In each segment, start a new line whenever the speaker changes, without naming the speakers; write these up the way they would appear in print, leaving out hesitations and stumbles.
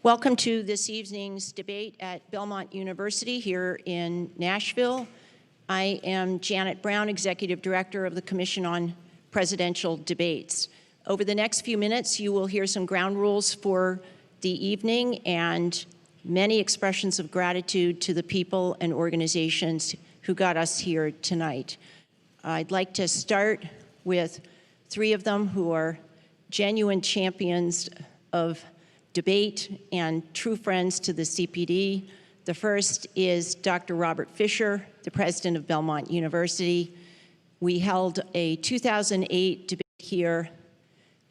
Welcome to this evening's debate at Belmont University here in Nashville. I am Janet Brown, Executive Director of the Commission on Presidential Debates. Over the next few minutes, you will hear some ground rules for the evening and many expressions of gratitude to the people and organizations who got us here tonight. I'd like to start with three of them who are genuine champions of debate and true friends to the CPD. The first is Dr. Robert Fisher, the president of Belmont University. We held a 2008 debate here.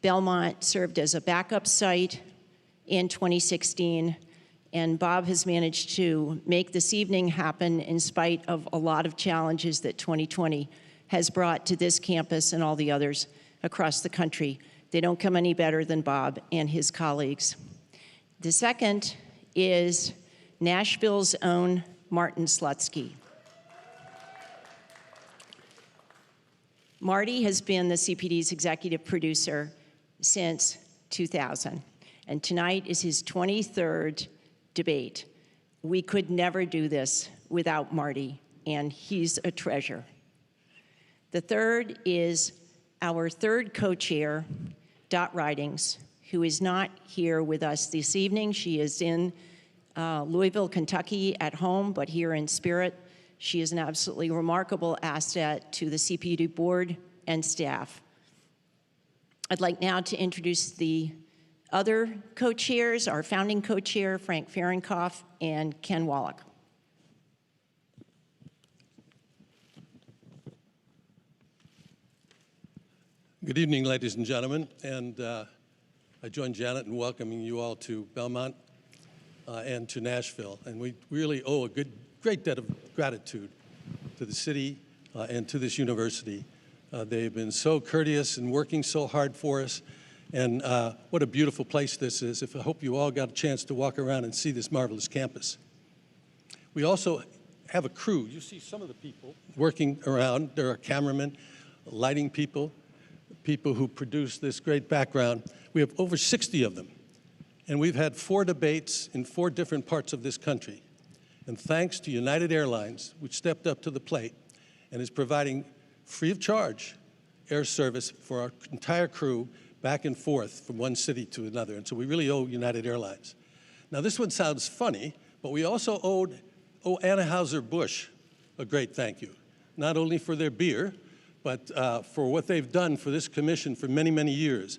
Belmont served as a backup site in 2016, and Bob has managed to make this evening happen in spite of a lot of challenges that 2020 has brought to this campus and all the others across the country. They don't come any better than Bob and his colleagues. The second is Nashville's own Martin Slutsky. Marty has been the CPD's executive producer since 2000, and tonight is his 23rd debate. We could never do this without Marty, and he's a treasure. The third is our third co-chair, Dot Ridings, who is not here with us this evening. She is in Louisville, Kentucky at home, but here in spirit. She is an absolutely remarkable asset to the CPD board and staff. I'd like now to introduce the other co-chairs, our founding co-chair, Frank Fahrenkopf and Ken Wallach.
Good evening, ladies and gentlemen, and I join Janet in welcoming you all to Belmont and to Nashville. And we really owe a great debt of gratitude to the city and to this university. They've been so courteous and working so hard for us. And what a beautiful place this is. I hope you all got a chance to walk around and see this marvelous campus. We also have a crew. You see some of the people working around. There are cameramen, lighting people, people who produce this great background. We have over 60 of them. And we've had 4 debates in 4 different parts of this country. And thanks to United Airlines, which stepped up to the plate and is providing free of charge air service for our entire crew back and forth from one city to another. And so we really owe United Airlines. Now this one sounds funny, but we also owe Anheuser-Busch a great thank you, not only for their beer, but for what they've done for this commission for many, many years.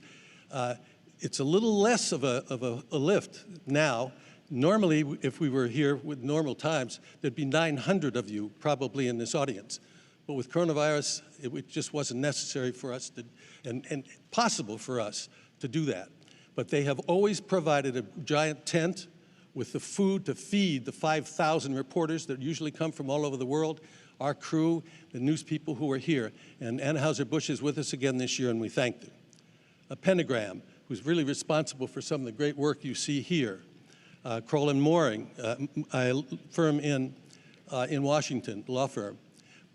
It's a little less of a lift now. Normally, if we were here with normal times, there'd be 900 of you probably in this audience. But with coronavirus, it just wasn't necessary for us to, and possible for us to do that. But they have always provided a giant tent with the food to feed the 5,000 reporters that usually come from all over the world, our crew, the news people who are here. And Anheuser-Busch is with us again this year, and we thank them. A Pentagram, who's really responsible for some of the great work you see here. Kroll and Mooring, a firm in Washington, law firm.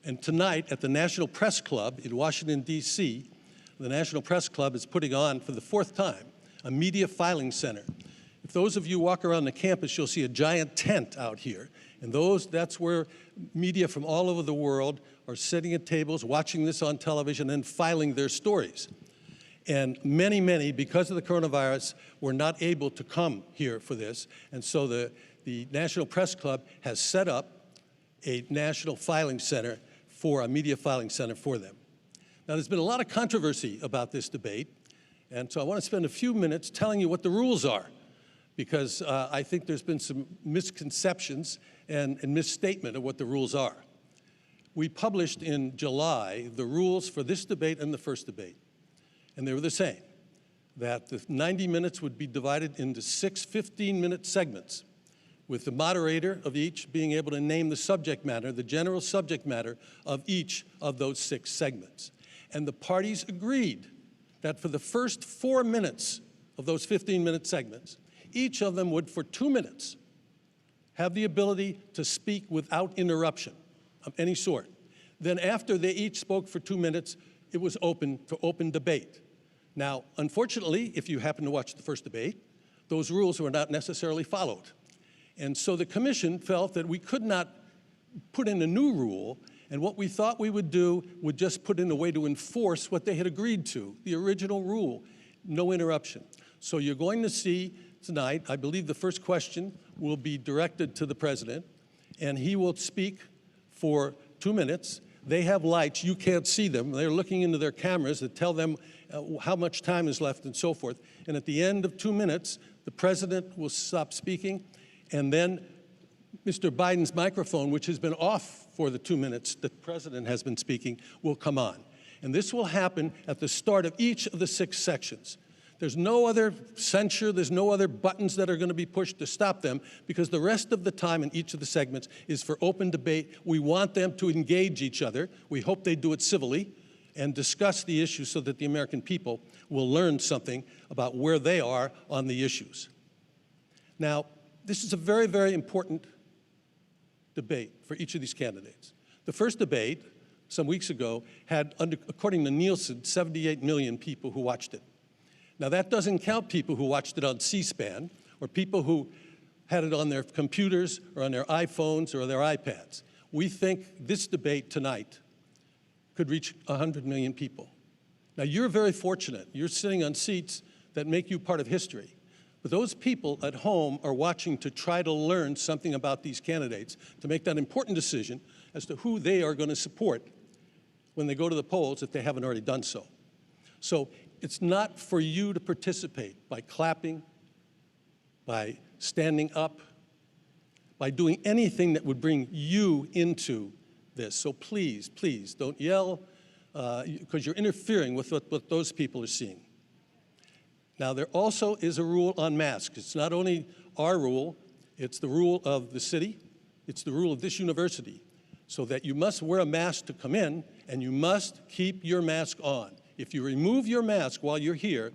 And tonight at the National Press Club in Washington, D.C., the National Press Club is putting on, for the 4th time, a media filing center. If those of you walk around the campus, you'll see a giant tent out here. And that's where media from all over the world are sitting at tables, watching this on television, and filing their stories. And many, many, because of the coronavirus, were not able to come here for this. And so the National Press Club has set up a national filing center a media filing center for them. Now, there's been a lot of controversy about this debate. And so I want to spend a few minutes telling you what the rules are, because I think there's been some misconceptions and misstatement of what the rules are. We published in July the rules for this debate and the first debate. And they were the same, that the 90 minutes would be divided into 6 15-minute segments, with the moderator of each being able to name the subject matter, the general subject matter of each of those 6 segments. And the parties agreed that for the first 4 minutes of those 15-minute segments, each of them would, for 2 minutes, have the ability to speak without interruption of any sort. Then after they each spoke for 2 minutes, it was open for open debate. Now, unfortunately, if you happen to watch the first debate, those rules were not necessarily followed. And so the commission felt that we could not put in a new rule, and what we thought we would do would just put in a way to enforce what they had agreed to, the original rule, no interruption. So you're going to see tonight, I believe the first question will be directed to the president, and he will speak for 2 minutes. They have lights, you can't see them. They're looking into their cameras that tell them how much time is left and so forth. And at the end of 2 minutes, the president will stop speaking, and then Mr. Biden's microphone, which has been off for the 2 minutes the president has been speaking, will come on. And this will happen at the start of each of the 6 sections. There's no other censure, there's no other buttons that are going to be pushed to stop them, because the rest of the time in each of the segments is for open debate. We want them to engage each other. We hope they do it civilly and discuss the issues so that the American people will learn something about where they are on the issues. Now, this is a very, very important debate for each of these candidates. The first debate, some weeks ago, had, according to Nielsen, 78 million people who watched it. Now, that doesn't count people who watched it on C-SPAN or people who had it on their computers or on their iPhones or their iPads. We think this debate tonight could reach 100 million people. Now, you're very fortunate. You're sitting on seats that make you part of history. But those people at home are watching to try to learn something about these candidates, to make that important decision as to who they are going to support when they go to the polls if they haven't already done so. So it's not for you to participate by clapping, by standing up, by doing anything that would bring you into this. So please, please don't yell, because you're interfering with what those people are seeing. Now, there also is a rule on masks. It's not only our rule, it's the rule of the city, it's the rule of this university, so that you must wear a mask to come in, and you must keep your mask on. If you remove your mask while you're here,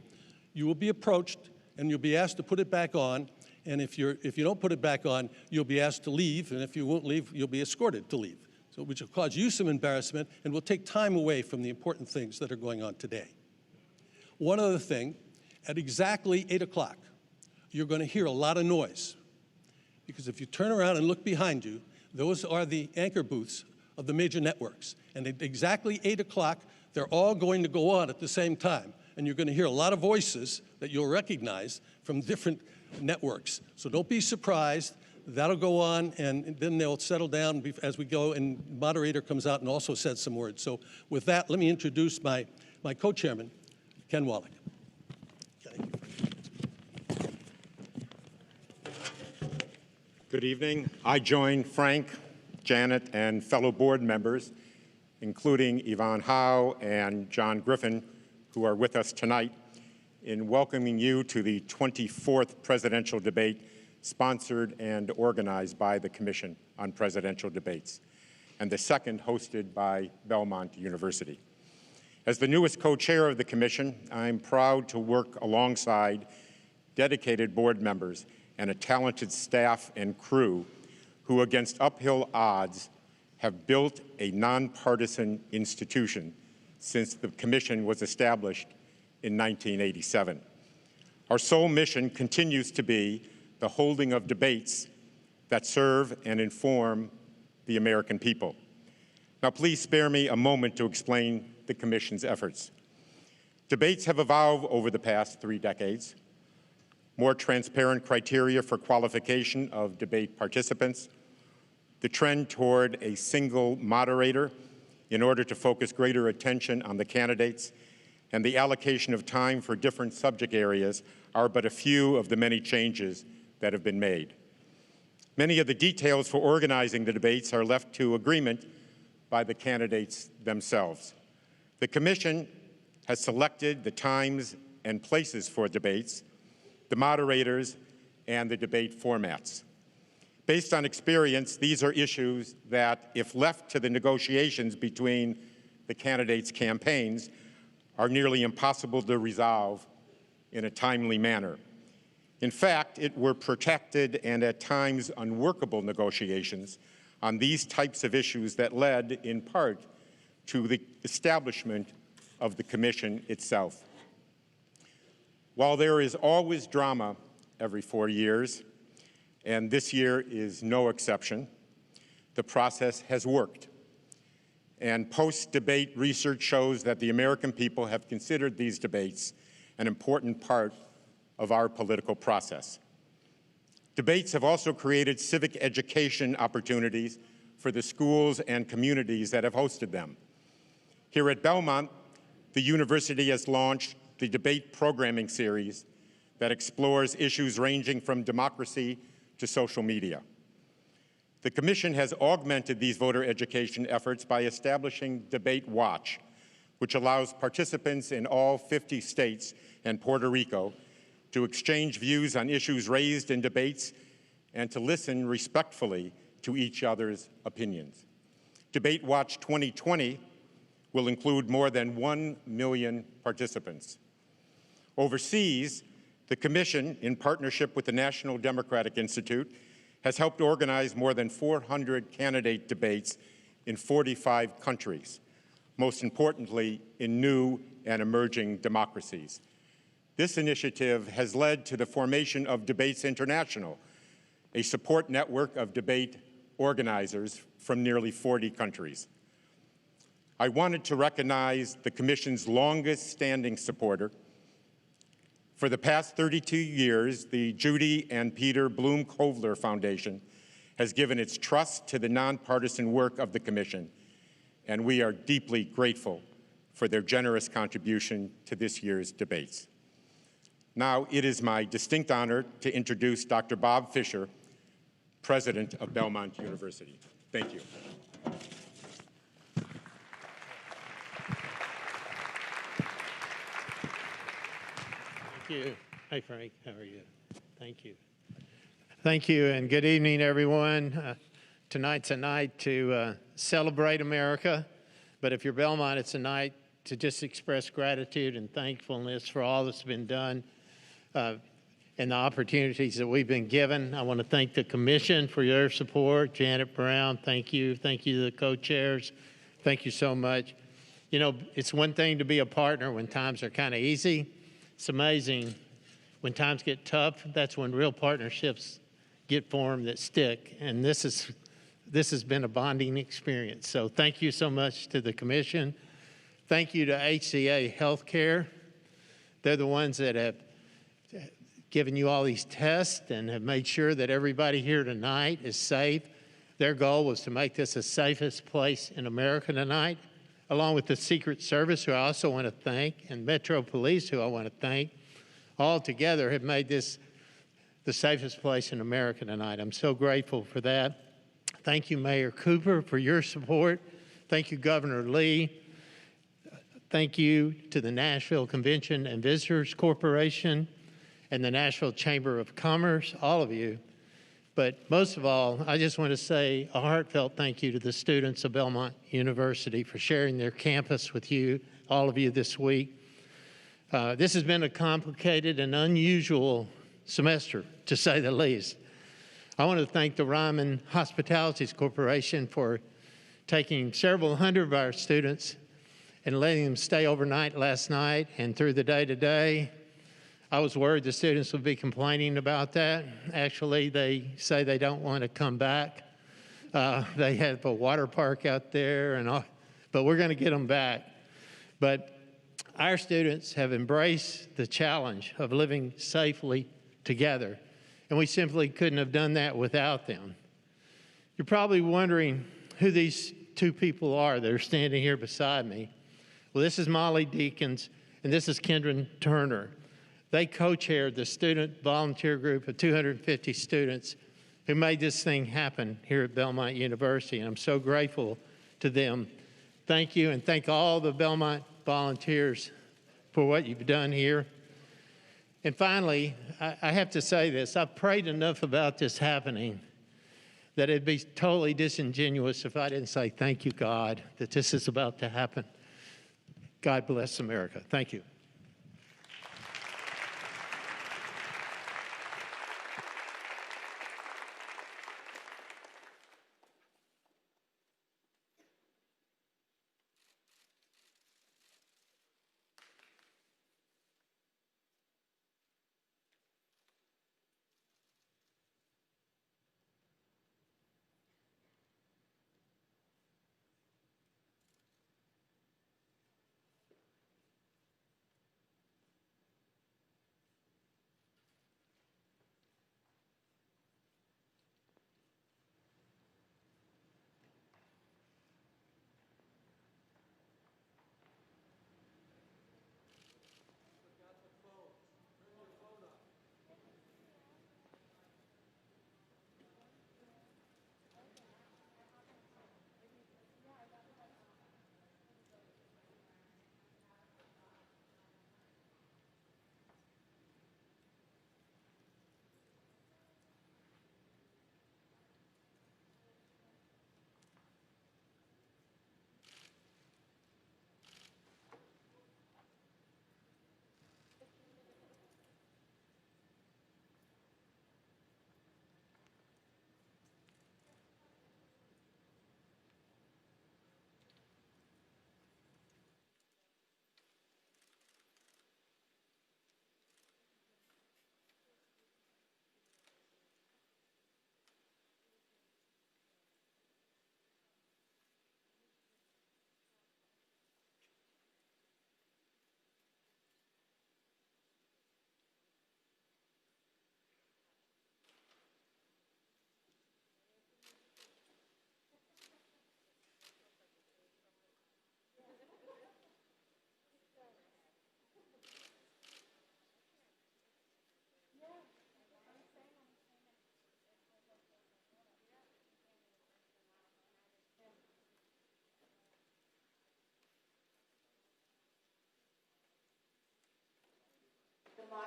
you will be approached and you'll be asked to put it back on, and if you don't put it back on, you'll be asked to leave, and if you won't leave, you'll be escorted to leave, so which will cause you some embarrassment and will take time away from the important things that are going on today. One other thing, at exactly 8 o'clock, you're going to hear a lot of noise, because if you turn around and look behind you, those are the anchor booths of the major networks, and at exactly 8 o'clock, they're all going to go on at the same time, and you're going to hear a lot of voices that you'll recognize from different networks. So don't be surprised. That'll go on, and then they'll settle down as we go, and the moderator comes out and also says some words. So with that, let me introduce my co-chairman, Ken Wallach.
Good evening. I join Frank, Janet, and fellow board members, including Yvonne Howe and John Griffin, who are with us tonight, in welcoming you to the 24th presidential debate sponsored and organized by the Commission on Presidential Debates, and the second hosted by Belmont University. As the newest co-chair of the Commission, I'm proud to work alongside dedicated board members and a talented staff and crew who, against uphill odds, have built a nonpartisan institution since the Commission was established in 1987. Our sole mission continues to be the holding of debates that serve and inform the American people. Now, please spare me a moment to explain the Commission's efforts. Debates have evolved over the past 3 decades. More transparent criteria for qualification of debate participants, the trend toward a single moderator in order to focus greater attention on the candidates, and the allocation of time for different subject areas are but a few of the many changes that have been made. Many of the details for organizing the debates are left to agreement by the candidates themselves. The Commission has selected the times and places for debates, the moderators, and the debate formats. Based on experience, these are issues that, if left to the negotiations between the candidates' campaigns, are nearly impossible to resolve in a timely manner. In fact, it were protracted and at times unworkable negotiations on these types of issues that led, in part, to the establishment of the Commission itself. While there is always drama every 4 years, and this year is no exception. The process has worked. And post-debate research shows that the American people have considered these debates an important part of our political process. Debates have also created civic education opportunities for the schools and communities that have hosted them. Here at Belmont, the university has launched the Debate Programming Series that explores issues ranging from democracy to social media. The Commission has augmented these voter education efforts by establishing Debate Watch, which allows participants in all 50 states and Puerto Rico to exchange views on issues raised in debates and to listen respectfully to each other's opinions. Debate Watch 2020 will include more than 1 million participants. Overseas, the Commission, in partnership with the National Democratic Institute, has helped organize more than 400 candidate debates in 45 countries, most importantly, in new and emerging democracies. This initiative has led to the formation of Debates International, a support network of debate organizers from nearly 40 countries. I wanted to recognize the Commission's longest-standing supporter. For the past 32 years, the Judy and Peter Bloom Kovler Foundation has given its trust to the nonpartisan work of the Commission, and we are deeply grateful for their generous contribution to this year's debates. Now, it is my distinct honor to introduce Dr. Bob Fisher, President of Belmont University. Thank you.
Thank you. Hey, Frank, how are you? Thank you. Thank you, and good evening, everyone. Tonight's a night to celebrate America, but if you're Belmont, it's a night to just express gratitude and thankfulness for all that's been done and the opportunities that we've been given. I want to thank the Commission for your support. Janet Brown, thank you. Thank you to the co-chairs. Thank you so much. You know, it's one thing to be a partner when times are kind of easy. It's amazing when times get tough, that's when real partnerships get formed that stick. And this has been a bonding experience. So thank you so much to the Commission. Thank you to HCA Healthcare. They're the ones that have given you all these tests and have made sure that everybody here tonight is safe. Their goal was to make this the safest place in America tonight, along with the Secret Service, who I also want to thank, and Metro Police, who I want to thank. All together have made this the safest place in America tonight. I'm so grateful for that. Thank you, Mayor Cooper, for your support. Thank you, Governor Lee. Thank you to the Nashville Convention and Visitors Corporation and the Nashville Chamber of Commerce, all of you. But most of all, I just want to say a heartfelt thank you to the students of Belmont University for sharing their campus with you, all of you this week. This has been a complicated and unusual semester, to say the least. I want to thank the Ryman Hospitalities Corporation for taking several hundred of our students and letting them stay overnight last night and through the day today. I was worried the students would be complaining about that. Actually, they say they don't want to come back. They have a water park out there, and all, but we're going to get them back. But our students have embraced the challenge of living safely together, and we simply couldn't have done that without them. You're probably wondering who these two people are that are standing here beside me. Well, this is Molly Deakins, and this is Kendra Turner. They co-chaired the student volunteer group of 250 students who made this thing happen here at Belmont University, and I'm so grateful to them. Thank you, and thank all the Belmont volunteers for what you've done here. And finally, I have to say this. I've prayed enough about this happening that it'd be totally disingenuous if I didn't say thank you, God, that this is about to happen. God bless America. Thank you.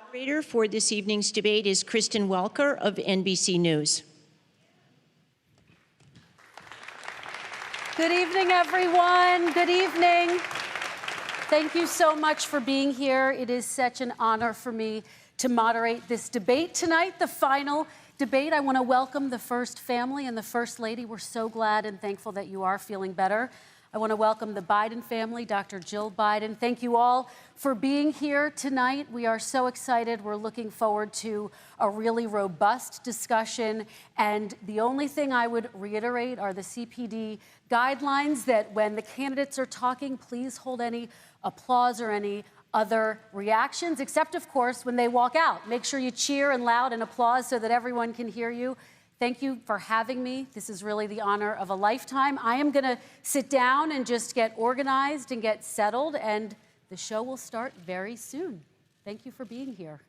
Moderator for this evening's debate is Kristen Welker of NBC News.
Good evening, everyone. Good evening. Thank you so much for being here. It is such an honor for me to moderate this debate tonight, the final debate. I want to welcome the First Family and the First Lady. We're so glad and thankful that you are feeling better. I want to welcome the Biden family, Dr. Jill Biden. Thank you all for being here tonight. We are so excited. We're looking forward to a really robust discussion. And the only thing I would reiterate are the CPD guidelines that when the candidates are talking, please hold any applause or any other reactions, except, of course, when they walk out. Make sure you cheer and loud and applause so that everyone can hear you. Thank you for having me. This is really the honor of a lifetime. I am going to sit down and just get organized and get settled, and the show will start very soon. Thank you for being here.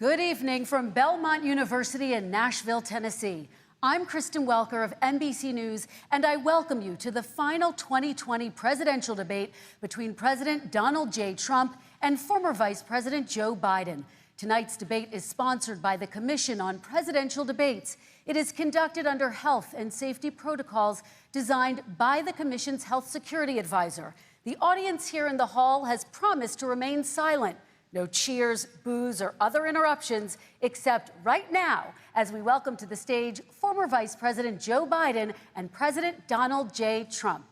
Good evening from Belmont University in Nashville, Tennessee. I'm Kristen Welker of NBC News, and I welcome you to the final 2020 presidential debate between President Donald J. Trump and former Vice President Joe Biden. Tonight's debate is sponsored by the Commission on Presidential Debates. It is conducted under health and safety protocols designed by the Commission's health security advisor. The audience here in the hall has promised to remain silent. No cheers, boos, or other interruptions, except right now, as we welcome to the stage former Vice President Joe Biden and President Donald J. Trump.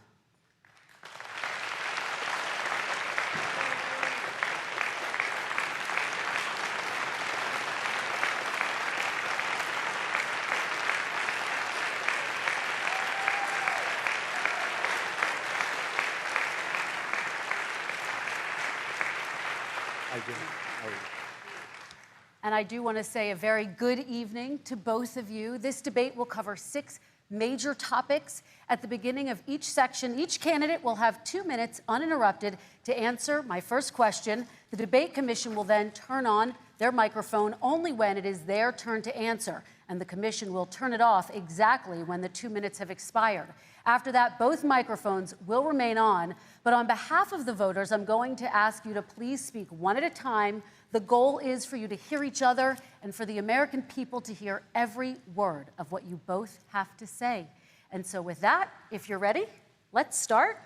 And I do want to say a very good evening to both of you. This debate will cover 6 major topics. At the beginning of each section, each candidate will have 2 minutes uninterrupted to answer my first question. The debate commission will then turn on their microphone only when it is their turn to answer, and the commission will turn it off exactly when the 2 minutes have expired. After that, both microphones will remain on, but on behalf of the voters, I'm going to ask you to please speak one at a time. The goal is for you to hear each other and for the American people to hear every word of what you both have to say. And so with that, if you're ready, let's start.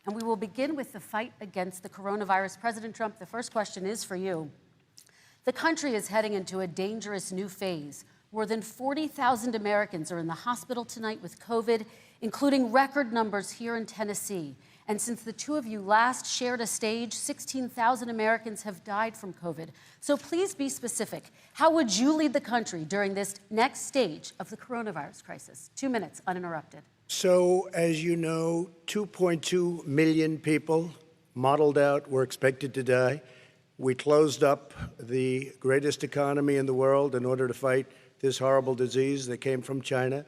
And we will begin with the fight against the coronavirus. President Trump, the first question is for you. The country is heading into a dangerous new phase. More than 40,000 Americans are in the hospital tonight with COVID, including record numbers here in Tennessee. And since the two of you last shared a stage, 16,000 Americans have died from COVID. So please be specific. How would you lead the country during this next stage of the coronavirus crisis? 2 minutes, uninterrupted.
So, as you know, 2.2 million people modeled out were expected to die. We closed up the greatest economy in the world in order to fight this horrible disease that came from China.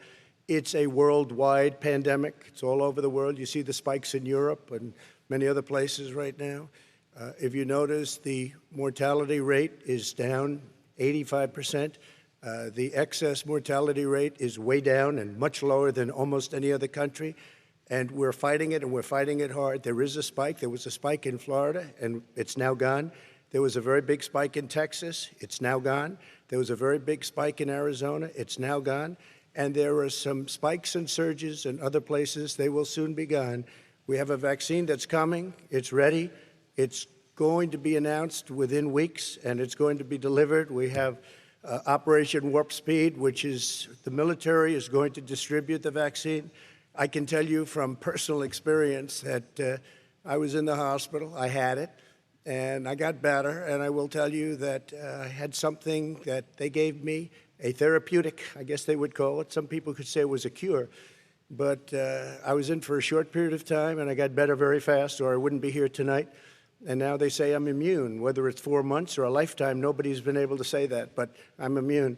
It's a worldwide pandemic. It's all over the world. You see the spikes in Europe and many other places right now. If you notice, the mortality rate is down 85%. The excess mortality rate is way down and much lower than almost any other country. And we're fighting it, and we're fighting it hard. There is a spike. There was a spike in Florida, and it's now gone. There was a very big spike in Texas. It's now gone. There was a very big spike in Arizona. It's now gone. And there are some spikes and surges in other places. They will soon be gone. We have a vaccine that's coming. It's ready. It's going to be announced within weeks, and it's going to be delivered. We have Operation Warp Speed, which is the military is going to distribute the vaccine. I can tell you from personal experience that I was in the hospital. I had it, and I got better. And I will tell you that I had something that they gave me, a therapeutic, I guess they would call it. Some people could say it was a cure. But I was in for a short period of time, and I got better very fast, or I wouldn't be here tonight. And now they say I'm immune. Whether it's 4 months or a lifetime, nobody's been able to say that, but I'm immune.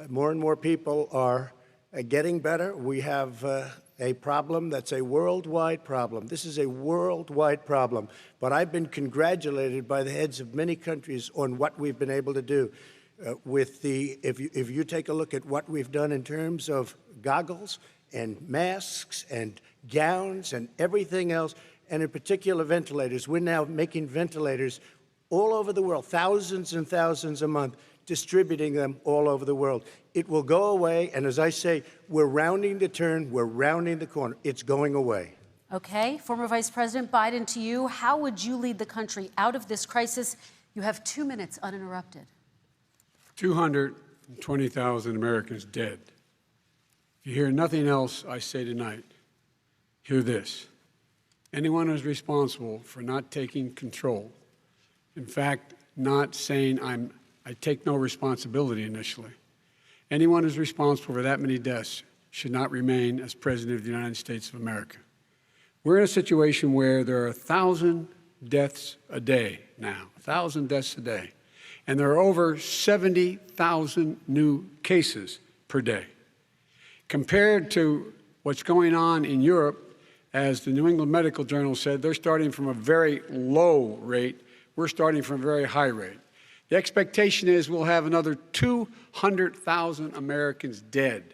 More and more people are getting better. We have a problem that's a worldwide problem. This is a worldwide problem. But I've been congratulated by the heads of many countries on what we've been able to do. If you take a look at what we've done in terms of goggles and masks and gowns and everything else, and in particular ventilators, we're now making ventilators all over the world, thousands and thousands a month, distributing them all over the world. It will go away, and as I say, we're rounding the turn, we're rounding the corner. It's going away.
Okay, former Vice President Biden, to you, how would you lead the country out of this crisis? You have 2 minutes uninterrupted.
220,000 Americans dead. If you hear nothing else I say tonight, hear this. Anyone who's responsible for not taking control, in fact, not saying I take no responsibility initially, anyone who's responsible for that many deaths should not remain as President of the United States of America. We're in a situation where there are 1,000 deaths a day now, 1,000 deaths a day. And there are over 70,000 new cases per day. Compared to what's going on in Europe, as the New England Medical Journal said, they're starting from a very low rate. We're starting from a very high rate. The expectation is we'll have another 200,000 Americans dead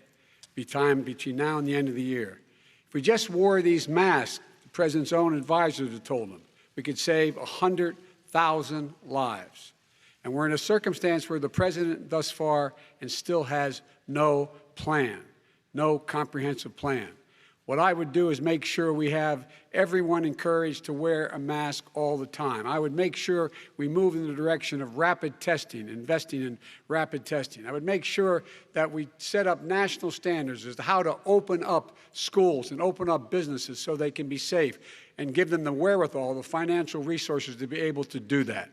between now and the end of the year. If we just wore these masks, the president's own advisors have told him, we could save 100,000 lives. And we're in a circumstance where the president thus far and still has no plan, no comprehensive plan. What I would do is make sure we have everyone encouraged to wear a mask all the time. I would make sure we move in the direction of rapid testing, investing in rapid testing. I would make sure that we set up national standards as to how to open up schools and open up businesses so they can be safe and give them the wherewithal, the financial resources to be able to do that.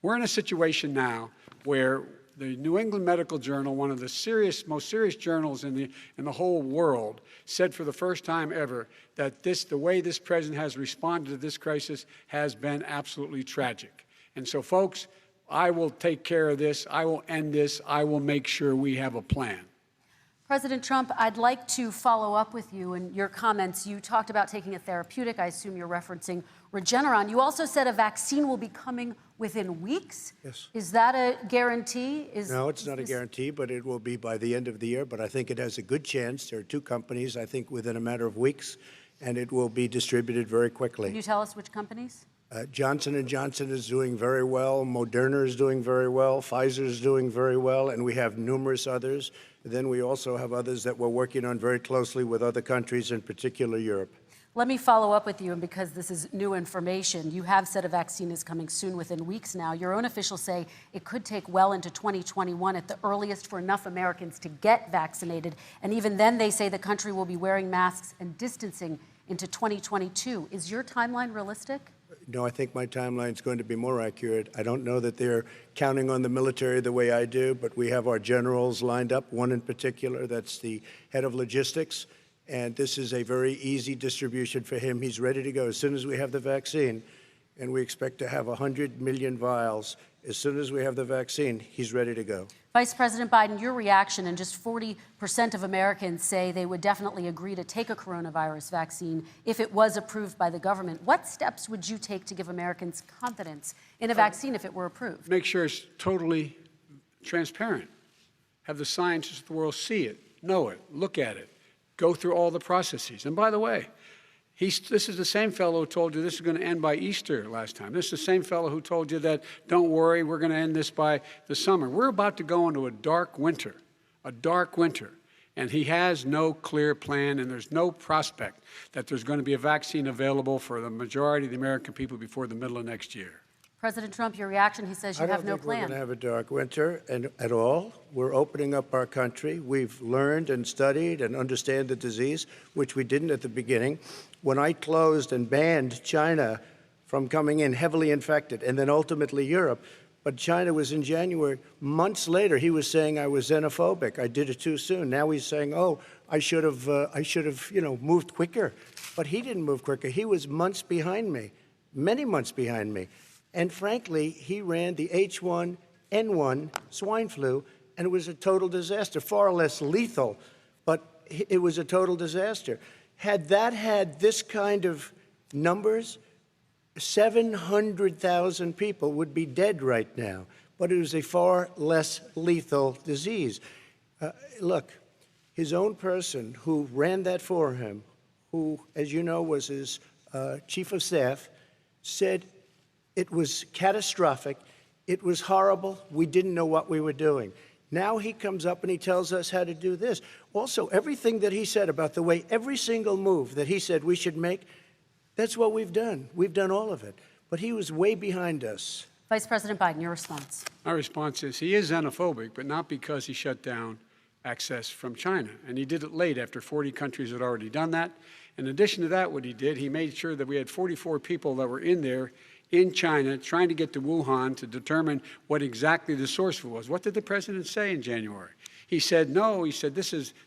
We're in a situation now where the New England Medical Journal, one of the most serious journals in the whole world, said for the first time ever that the way this president has responded to this crisis has been absolutely tragic. And so, folks, I will take care of this. I will end this. I will make sure we have a plan.
President Trump, I'd like to follow up with you in your comments. You talked about taking a therapeutic. I assume you're referencing Regeneron. You also said a vaccine will be coming within weeks.
Yes.
Is that a guarantee?
No, it's not a guarantee, but it will be by the end of the year. But I think it has a good chance. There are two companies, I think, within a matter of weeks, and it will be distributed very quickly.
Can you tell us which companies?
Johnson & Johnson is doing very well. Moderna is doing very well. Pfizer is doing very well. And we have numerous others. Then we also have others that we're working on very closely with other countries, in particular Europe.
Let me follow up with you, and because this is new information, you have said a vaccine is coming soon, within weeks now. Your own officials say it could take well into 2021 at the earliest for enough Americans to get vaccinated. And even then, they say the country will be wearing masks and distancing into 2022. Is your timeline realistic?
No, I think my timeline is going to be more accurate. I don't know that they're counting on the military the way I do, but we have our generals lined up, one in particular that's the head of logistics. And this is a very easy distribution for him. He's ready to go as soon as we have the vaccine. And we expect to have 100 million vials. As soon as we have the vaccine, he's ready to go.
Vice President Biden, your reaction, and just 40% of Americans say they would definitely agree to take a coronavirus vaccine if it was approved by the government. What steps would you take to give Americans confidence in a vaccine if it were approved?
Make sure it's totally transparent. Have the scientists of the world see it, know it, look at it, go through all the processes. And by the way, this is the same fellow who told you this is going to end by Easter last time. This is the same fellow who told you that, don't worry, we're going to end this by the summer. We're about to go into a dark winter. And he has no clear plan, and there's no prospect that there's going to be a vaccine available for the majority of the American people before the middle of next year.
President Trump, your reaction, he says you have no plan.
I don't think we're going to have a dark winter at all. We're opening up our country. We've learned and studied and understand the disease, which we didn't at the beginning. When I closed and banned China from coming in heavily infected, and then ultimately Europe, but China was in January. Months later, he was saying I was xenophobic. I did it too soon. Now he's saying, oh, I should have, moved quicker. But he didn't move quicker. He was months behind me, many months behind me. And frankly, he ran the H1N1 swine flu, and it was a total disaster, far less lethal, but it was a total disaster. Had that had this kind of numbers, 700,000 people would be dead right now, but it was a far less lethal disease. Look, his own person who ran that for him, who, as you know, was his chief of staff, said it was catastrophic, it was horrible, we didn't know what we were doing. Now he comes up and he tells us how to do this. Also, everything that he said about the way every single move that he said we should make, that's what we've done. We've done all of it. But he was way behind us.
Vice President Biden, your response.
My response is he is xenophobic, but not because he shut down access from China. And he did it late after 40 countries had already done that. In addition to that, what he did, he made sure that we had 44 people that were in there in China trying to get to Wuhan to determine what exactly the source was. What did the president say in January? He said, no, he said,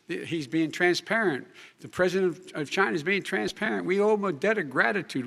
he's being transparent. The president of China is being transparent. We owe him a debt of gratitude.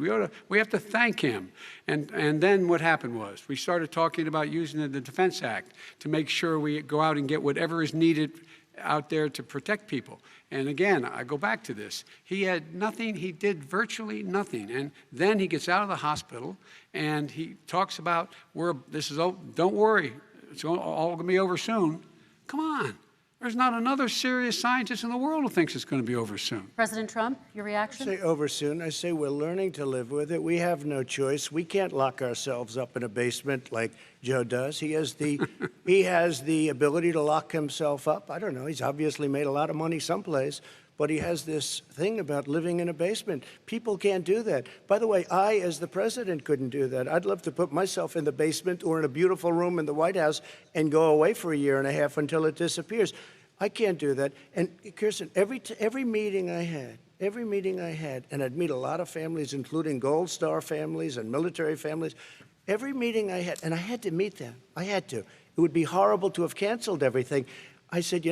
We have to thank him. And then what happened was we started talking about using the Defense Act to make sure we go out and get whatever is needed out there to protect people. And again, I go back to this. He had nothing. He did virtually nothing. And then he gets out of the hospital and he talks about, don't worry, it's all going to be over soon. Come on. There's not another serious scientist in the world who thinks it's going to be over soon.
President Trump, your reaction?
I say over soon. I say we're learning to live with it. We have no choice. We can't lock ourselves up in a basement like Joe does. He has the ability to lock himself up. I don't know. He's obviously made a lot of money someplace, but he has this thing about living in a basement. People can't do that. By the way, I, as the president, couldn't do that. I'd love to put myself in the basement or in a beautiful room in the White House and go away for a year and a half until it disappears. I can't do that. And Kirsten, every meeting I had, and I'd meet a lot of families, including Gold Star families and military families, every meeting I had, and I had to meet them. I had to. It would be horrible to have canceled everything. I said,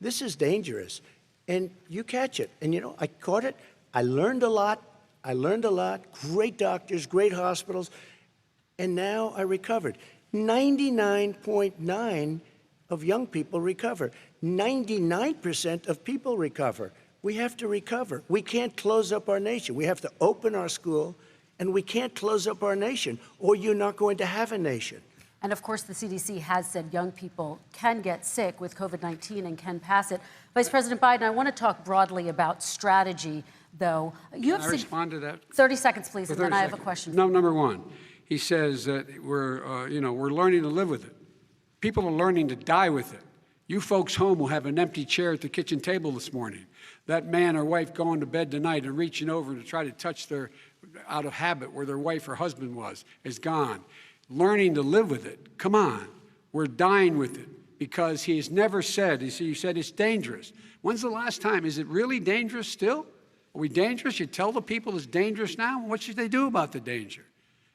this is dangerous. And you catch it. And, I caught it. I learned a lot. Great doctors, great hospitals. And now I recovered. 99.9 of young people recover. 99% of people recover. We have to recover. We can't close up our nation. We have to open our school, and we can't close up our nation, or you're not going to have a nation.
And of course, the CDC has said young people can get sick with COVID-19 and can pass it. Vice President Biden, I want to talk broadly about strategy, though.
Can I respond to that?
30 seconds, please, and then I have a
seconds.
question.
No, number one, he says that we're learning to live with it. People are learning to die with it. You folks home will have an empty chair at the kitchen table this morning. That man or wife going to bed tonight and reaching over to try to touch out of habit where their wife or husband is gone. Learning to live with it. Come on. We're dying with it because he has never said, you said it's dangerous. When's the last time? Is it really dangerous still? Are we dangerous? You tell the people it's dangerous now? What should they do about the danger?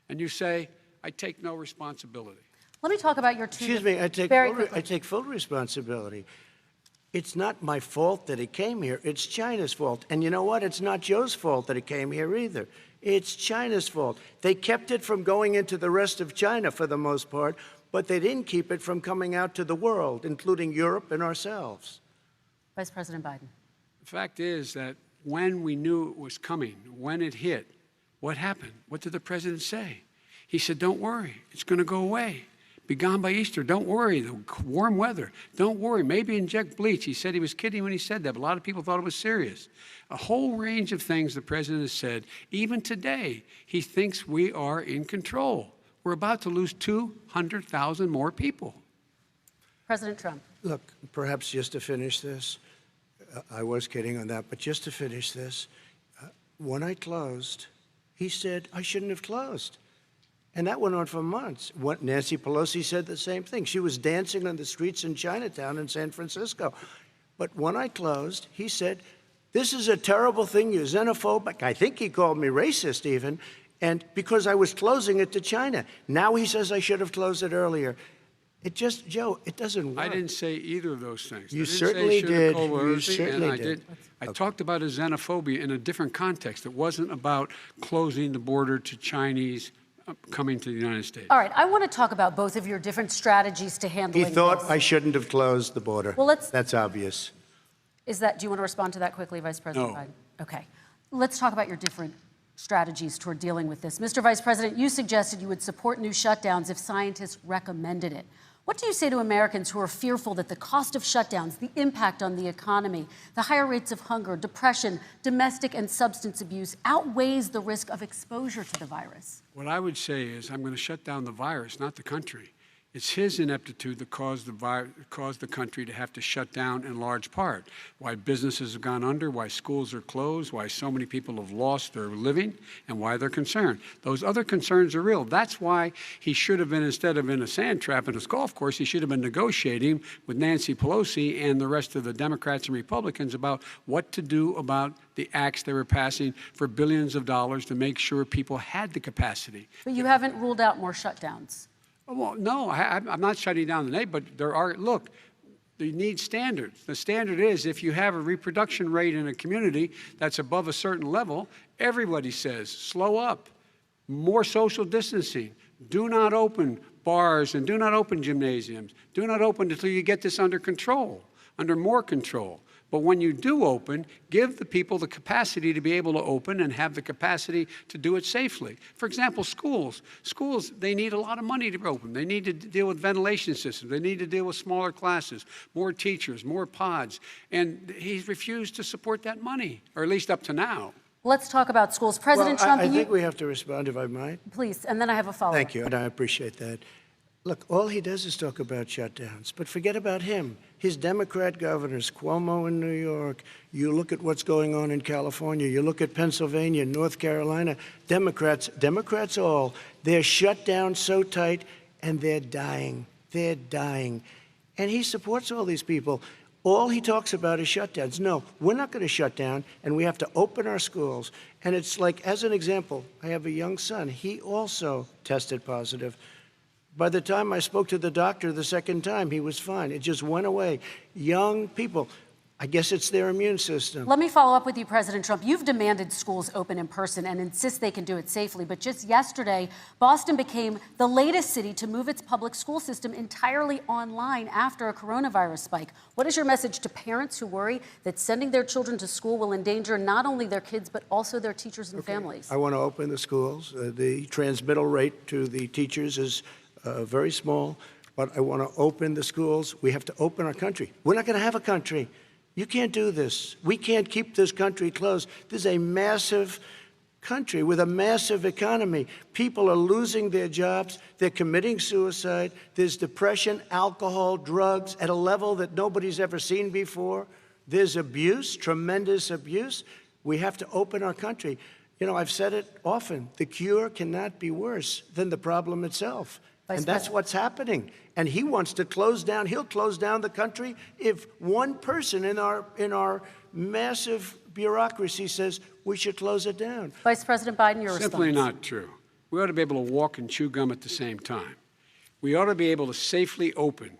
And you say, I take no responsibility.
Let me talk about your two.
Excuse me, I take full responsibility. It's not my fault that he came here. It's China's fault. And you know what? It's not Joe's fault that he came here either. It's China's fault. They kept it from going into the rest of China for the most part, but they didn't keep it from coming out to the world, including Europe and ourselves.
Vice President Biden.
The fact is that when we knew it was coming, when it hit, what happened? What did the president say? He said, don't worry, it's going to go away. Be gone by Easter. Don't worry. The warm weather. Don't worry. Maybe inject bleach. He said he was kidding when he said that, but a lot of people thought it was serious. A whole range of things the president has said. Even today, he thinks we are in control. We're about to lose 200,000 more people.
President Trump.
Look, perhaps just to finish this, I was kidding on that, but just to finish this, when I closed, he said I shouldn't have closed. And that went on for months. Nancy Pelosi said the same thing. She was dancing on the streets in Chinatown in San Francisco. But when I closed, he said, this is a terrible thing, you're xenophobic. I think he called me racist even, and because I was closing it to China. Now he says I should have closed it earlier. Joe, it doesn't work.
I didn't say either of those things.
You certainly did. You certainly did.
I talked about a xenophobia in a different context. It wasn't about closing the border to Chinese coming to the United States.
All right, I want to talk about both of your different strategies to handling
He thought
this.
I shouldn't have closed the border.
Well,
that's obvious.
Do you want to respond to that quickly, Vice President
No.
Biden? Okay. Let's talk about your different strategies toward dealing with this. Mr. Vice President, you suggested you would support new shutdowns if scientists recommended it. What do you say to Americans who are fearful that the cost of shutdowns, the impact on the economy, the higher rates of hunger, depression, domestic and substance abuse outweighs the risk of exposure to the virus?
What I would say is I'm going to shut down the virus, not the country. It's his ineptitude that caused the country to have to shut down in large part. Why businesses have gone under, why schools are closed, why so many people have lost their living, and why they're concerned. Those other concerns are real. That's why he should have been, instead of in a sand trap in his golf course, he should have been negotiating with Nancy Pelosi and the rest of the Democrats and Republicans about what to do about the acts they were passing for billions of dollars to make sure people had the capacity.
But you haven't ruled out more shutdowns.
Well, no, I'm not shutting down the nation, but look, you need standards. The standard is if you have a reproduction rate in a community that's above a certain level, everybody says, slow up, more social distancing, do not open bars and do not open gymnasiums, do not open until you get this under control. under more control. But when you do open, give the people the capacity to be able to open and have the capacity to do it safely. For example, schools. Schools, they need a lot of money to open. They need to deal with ventilation systems. They need to deal with smaller classes, more teachers, more pods. And he's refused to support that money, or at least up to now.
Let's talk about schools. President Trump,
I think we have to respond, if I might.
Please, and then I have a follow-up.
Thank you, and I appreciate that. Look, all he does is talk about shutdowns, but forget about him. His Democrat governors, Cuomo in New York, you look at what's going on in California, you look at Pennsylvania, North Carolina, Democrats all, they're shut down so tight, and they're dying. They're dying. And he supports all these people. All he talks about is shutdowns. No, we're not going to shut down, and we have to open our schools. And it's like, as an example, I have a young son. He also tested positive. By the time I spoke to the doctor the second time, he was fine. It just went away. Young people, I guess it's their immune system.
Let me follow up with you, President Trump. You've demanded schools open in person and insist they can do it safely. But just yesterday, Boston became the latest city to move its public school system entirely online after a coronavirus spike. What is your message to parents who worry that sending their children to school will endanger not only their kids, but also their teachers and families?
I want to open the schools. The transmittal rate to the teachers is very small, but I want to open the schools. We have to open our country. We're not going to have a country. You can't do this. We can't keep this country closed. This is a massive country with a massive economy. People are losing their jobs. They're committing suicide. There's depression, alcohol, drugs at a level that nobody's ever seen before. There's abuse, tremendous abuse. We have to open our country. You know, I've said it often. The cure cannot be worse than the problem itself. And that's what's happening. And he wants to close down. He'll close down the country if one person in our massive bureaucracy says we should close it down.
Vice President Biden, your response.
Simply not true. We ought to be able to walk and chew gum at the same time. We ought to be able to safely open,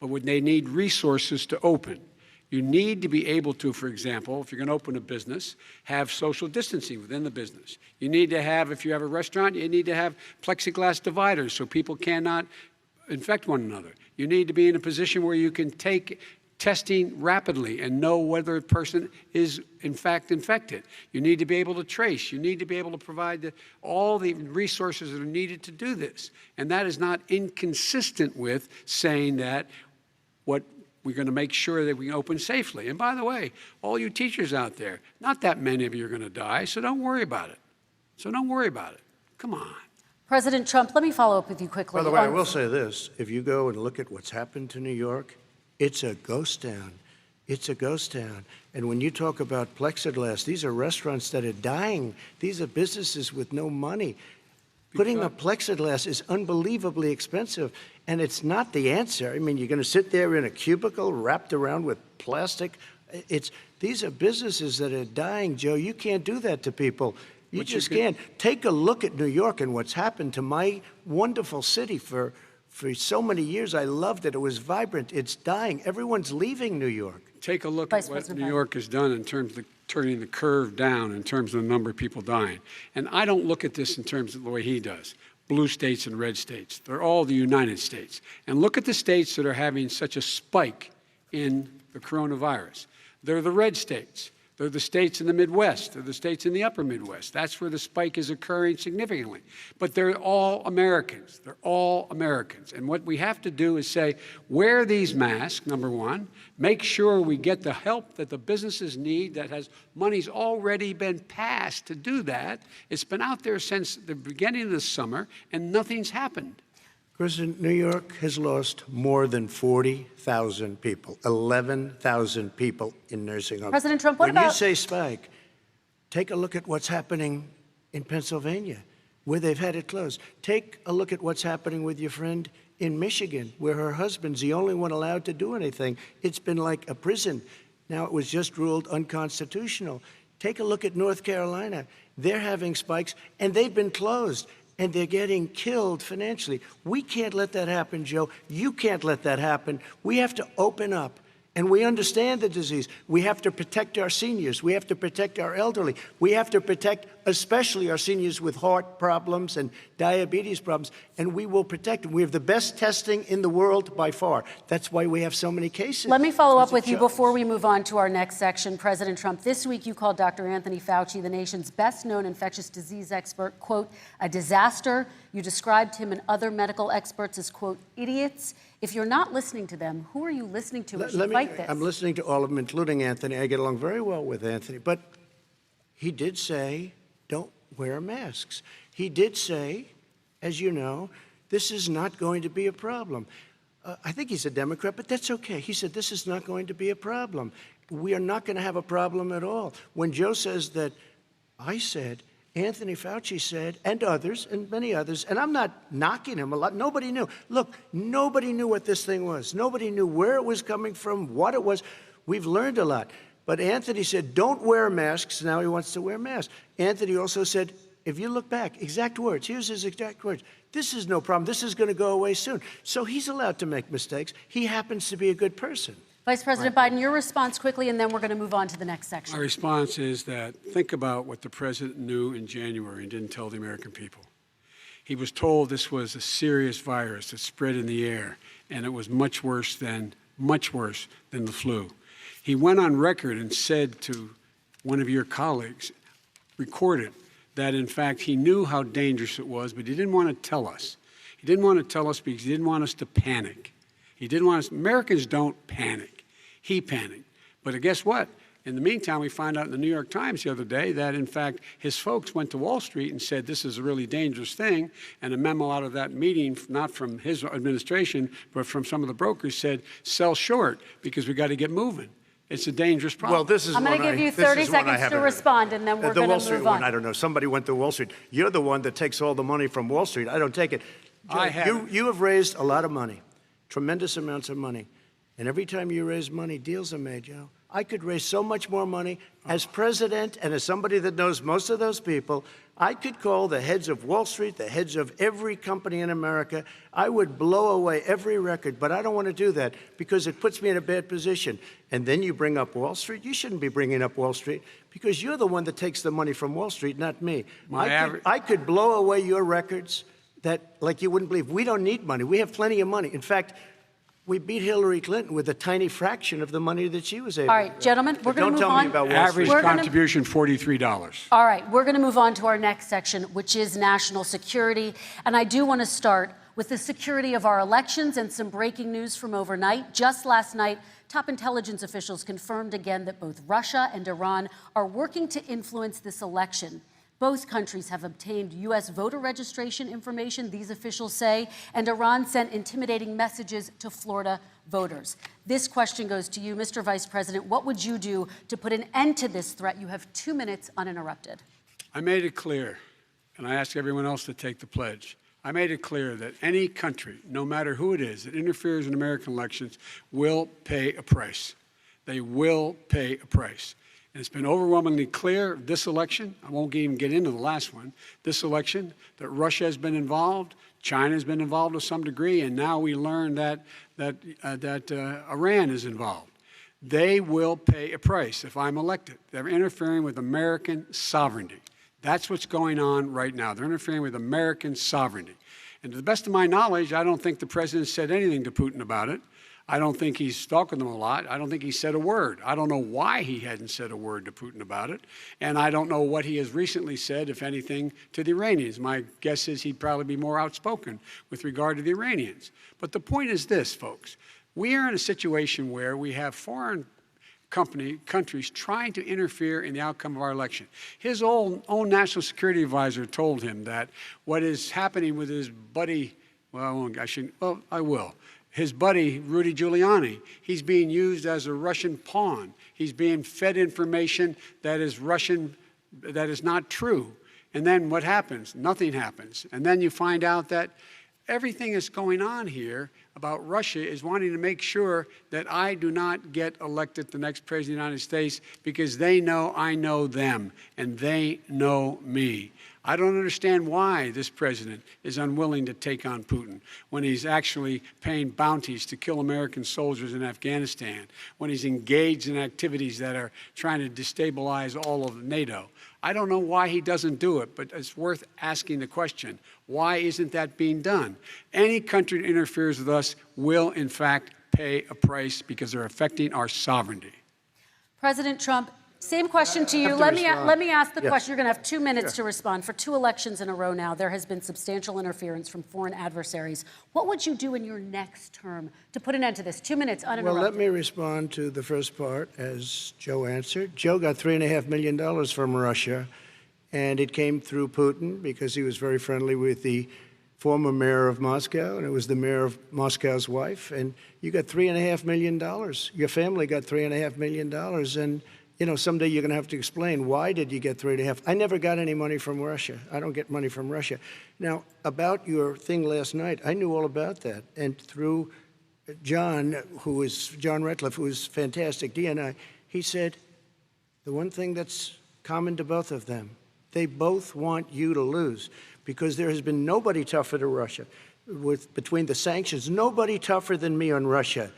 but when they need resources to open. You need to be able to, for example, if you're going to open a business, have social distancing within the business. You need to have, if you have a restaurant, you need to have plexiglass dividers so people cannot infect one another. You need to be in a position where you can take testing rapidly and know whether a person is, in fact, infected. You need to be able to trace. You need to be able to provide all the resources that are needed to do this. And that is not inconsistent with saying that we're going to make sure that we can open safely. And by the way, all you teachers out there, not that many of you are going to die, so don't worry about it. Come on.
President Trump, let me follow up with you quickly.
By the way, I will say this. If you go and look at what's happened to New York, it's a ghost town. It's a ghost town. And when you talk about plexiglass, these are restaurants that are dying. These are businesses with no money. Putting up plexiglass is unbelievably expensive, and it's not the answer. I mean, you're going to sit there in a cubicle wrapped around with plastic. These are businesses that are dying, Joe. You can't do that to people. You just can't. Take a look at New York and what's happened to my wonderful city for so many years. I loved it. It was vibrant. It's dying. Everyone's leaving New York.
Take a look at what New York has done in terms of turning the curve down in terms of the number of people dying. And I don't look at this in terms of the way he does. Blue states and red states. They're all the United States. And look at the states that are having such a spike in the coronavirus. They're the red states. They're the states in the Midwest. They're the states in the upper Midwest. That's where the spike is occurring significantly. But they're all Americans. They're all Americans. And what we have to do is say, wear these masks, number one. Make sure we get the help that the businesses need that has money's already been passed to do that. It's been out there since the beginning of the summer, and nothing's happened.
President, New York has lost more than 40,000 people, 11,000 people in nursing homes.
President Trump, what about...
When you say spike, take a look at what's happening in Pennsylvania, where they've had it closed. Take a look at what's happening with your friend in Michigan, where her husband's the only one allowed to do anything. It's been like a prison. Now it was just ruled unconstitutional. Take a look at North Carolina. They're having spikes, and they've been closed. And they're getting killed financially. We can't let that happen, Joe. You can't let that happen. We have to open up. And we understand the disease. We have to protect our seniors. We have to protect our elderly. We have to protect especially our seniors with heart problems and diabetes problems. And we will protect them. We have the best testing in the world by far. That's why we have so many cases.
Let me follow up with you before we move on to our next section. President Trump, this week you called Dr. Anthony Fauci, the nation's best-known infectious disease expert, quote, a disaster. You described him and other medical experts as, quote, idiots. If you're not listening to them, who are you listening to as you fight this?
I'm listening to all of them, including Anthony. I get along very well with Anthony. But he did say, don't wear masks. He did say, as you know, this is not going to be a problem. I think he's a Democrat, but that's okay. He said this is not going to be a problem. We are not going to have a problem at all. When Joe says that, I said, Anthony Fauci said, and others, and many others, and I'm not knocking him a lot. Nobody knew. Look, nobody knew what this thing was. Nobody knew where it was coming from, what it was. We've learned a lot. But Anthony said, don't wear masks. Now he wants to wear masks. Anthony also said, if you look back, exact words, here's his exact words. This is no problem. This is going to go away soon. So he's allowed to make mistakes. He happens to be a good person.
Vice President Biden, your response quickly, and then we're going to move on to the next section.
My response is that think about what the president knew in January and didn't tell the American people. He was told this was a serious virus that spread in the air, and it was much worse than the flu. He went on record and said to one of your colleagues, recorded, that in fact he knew how dangerous it was, but he didn't want to tell us. He didn't want to tell us because he didn't want us to panic. He didn't want us, Americans don't panic. He panicked. But guess what? In the meantime, we find out in the New York Times the other day that, in fact, his folks went to Wall Street and said this is a really dangerous thing. And a memo out of that meeting, not from his administration, but from some of the brokers, said sell short because we got to get moving. It's a dangerous problem.
Well, this is
I'm going to give you 30 seconds to respond, and then we're going to move on.
The Wall Street one, I don't know. Somebody went to Wall Street. You're the one that takes all the money from Wall Street. I don't take it. You have raised a lot of money, tremendous amounts of money. And every time you raise money, deals are made, Joe. I could raise so much more money. As president and as somebody that knows most of those people, I could call the heads of Wall Street, the heads of every company in America. I would blow away every record, but I don't want to do that because it puts me in a bad position. And then you bring up Wall Street. You shouldn't be bringing up Wall Street because you're the one that takes the money from Wall Street, not me. I could blow away your records that, like you wouldn't believe. We don't need money. We have plenty of money. In fact, we beat Hillary Clinton with a tiny fraction of the money that she was able to.
All right, gentlemen, we're going to move on.
Don't tell me about Wall Street.
Average contribution, $43.
All right, we're going to move on to our next section, which is national security. And I do want to start with the security of our elections and some breaking news from overnight. Just last night, top intelligence officials confirmed again that both Russia and Iran are working to influence this election. Both countries have obtained U.S. voter registration information, these officials say, and Iran sent intimidating messages to Florida voters. This question goes to you, Mr. Vice President. What would you do to put an end to this threat? You have 2 minutes uninterrupted.
I made it clear, and I ask everyone else to take the pledge. I made it clear that any country, no matter who it is, that interferes in American elections will pay a price. They will pay a price. And it's been overwhelmingly clear this election, I won't even get into the last one, this election, that Russia has been involved, China has been involved to some degree, and now we learn that Iran is involved. They will pay a price if I'm elected. They're interfering with American sovereignty. That's what's going on right now. They're interfering with American sovereignty. And to the best of my knowledge, I don't think the president said anything to Putin about it. I don't think he's talking to them a lot. I don't think he said a word. I don't know why he hadn't said a word to Putin about it. And I don't know what he has recently said, if anything, to the Iranians. My guess is he'd probably be more outspoken with regard to the Iranians. But the point is this, folks. We are in a situation where we have foreign countries trying to interfere in the outcome of our election. His own national security advisor told him that what is happening with his buddy, I will. His buddy, Rudy Giuliani, he's being used as a Russian pawn. He's being fed information that is Russian, that is not true. And then what happens? Nothing happens. And then you find out that everything that's going on here about Russia is wanting to make sure that I do not get elected the next president of the United States because they know I know them and they know me. I don't understand why this president is unwilling to take on Putin when he's actually paying bounties to kill American soldiers in Afghanistan, when he's engaged in activities that are trying to destabilize all of NATO. I don't know why he doesn't do it, but it's worth asking the question, why isn't that being done? Any country that interferes with us will, in fact, pay a price because they're affecting our sovereignty.
President Trump, same question to you. Let me ask the question. You're going to have 2 minutes to respond. For 2 elections in a row now, there has been substantial interference from foreign adversaries. What would you do in your next term to put an end to this? 2 minutes uninterrupted.
Well, let me respond to the first part as Joe answered. Joe got $3.5 million from Russia, and it came through Putin because he was very friendly with the former mayor of Moscow, and it was the mayor of Moscow's wife. And you got $3.5 million. Your family got $3.5 million. And you know, someday you're going to have to explain, why did you get 3.5? I never got any money from Russia. I don't get money from Russia. Now, about your thing last night, I knew all about that. And through John Ratcliffe, who is fantastic, DNI, he said, the one thing that's common to both of them, they both want you to lose because there has been nobody tougher to Russia. Between the sanctions, nobody tougher than me on Russia.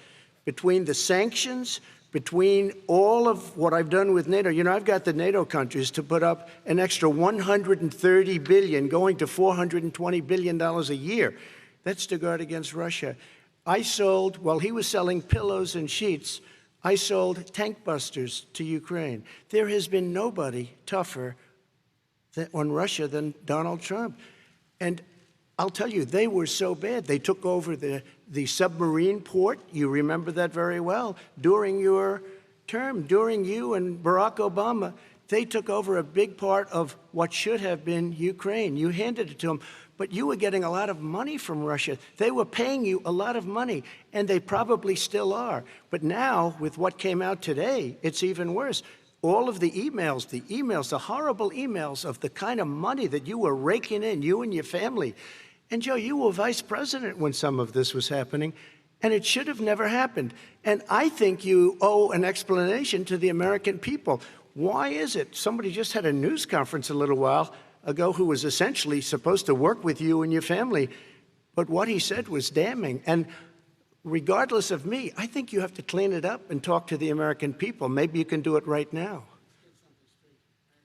Between the sanctions, between all of what I've done with NATO, you know, I've got the NATO countries to put up an extra $130 billion, going to $420 billion a year. That's to guard against Russia. I sold, while he was selling pillows and sheets, I sold tank busters to Ukraine. There has been nobody tougher on Russia than Donald Trump. And I'll tell you, they were so bad. They took over the submarine port. You remember that very well. During your term, during you and Barack Obama, they took over a big part of what should have been Ukraine. You handed it to them, but you were getting a lot of money from Russia. They were paying you a lot of money, and they probably still are. But now, with what came out today, it's even worse. All of the emails, the horrible emails of the kind of money that you were raking in, you and your family. And Joe, you were vice president when some of this was happening, and it should have never happened. And I think you owe an explanation to the American people. Why is it? Somebody just had a news conference a little while ago who was essentially supposed to work with you and your family, but what he said was damning. And regardless of me, I think you have to clean it up and talk to the American people. Maybe you can do it right now.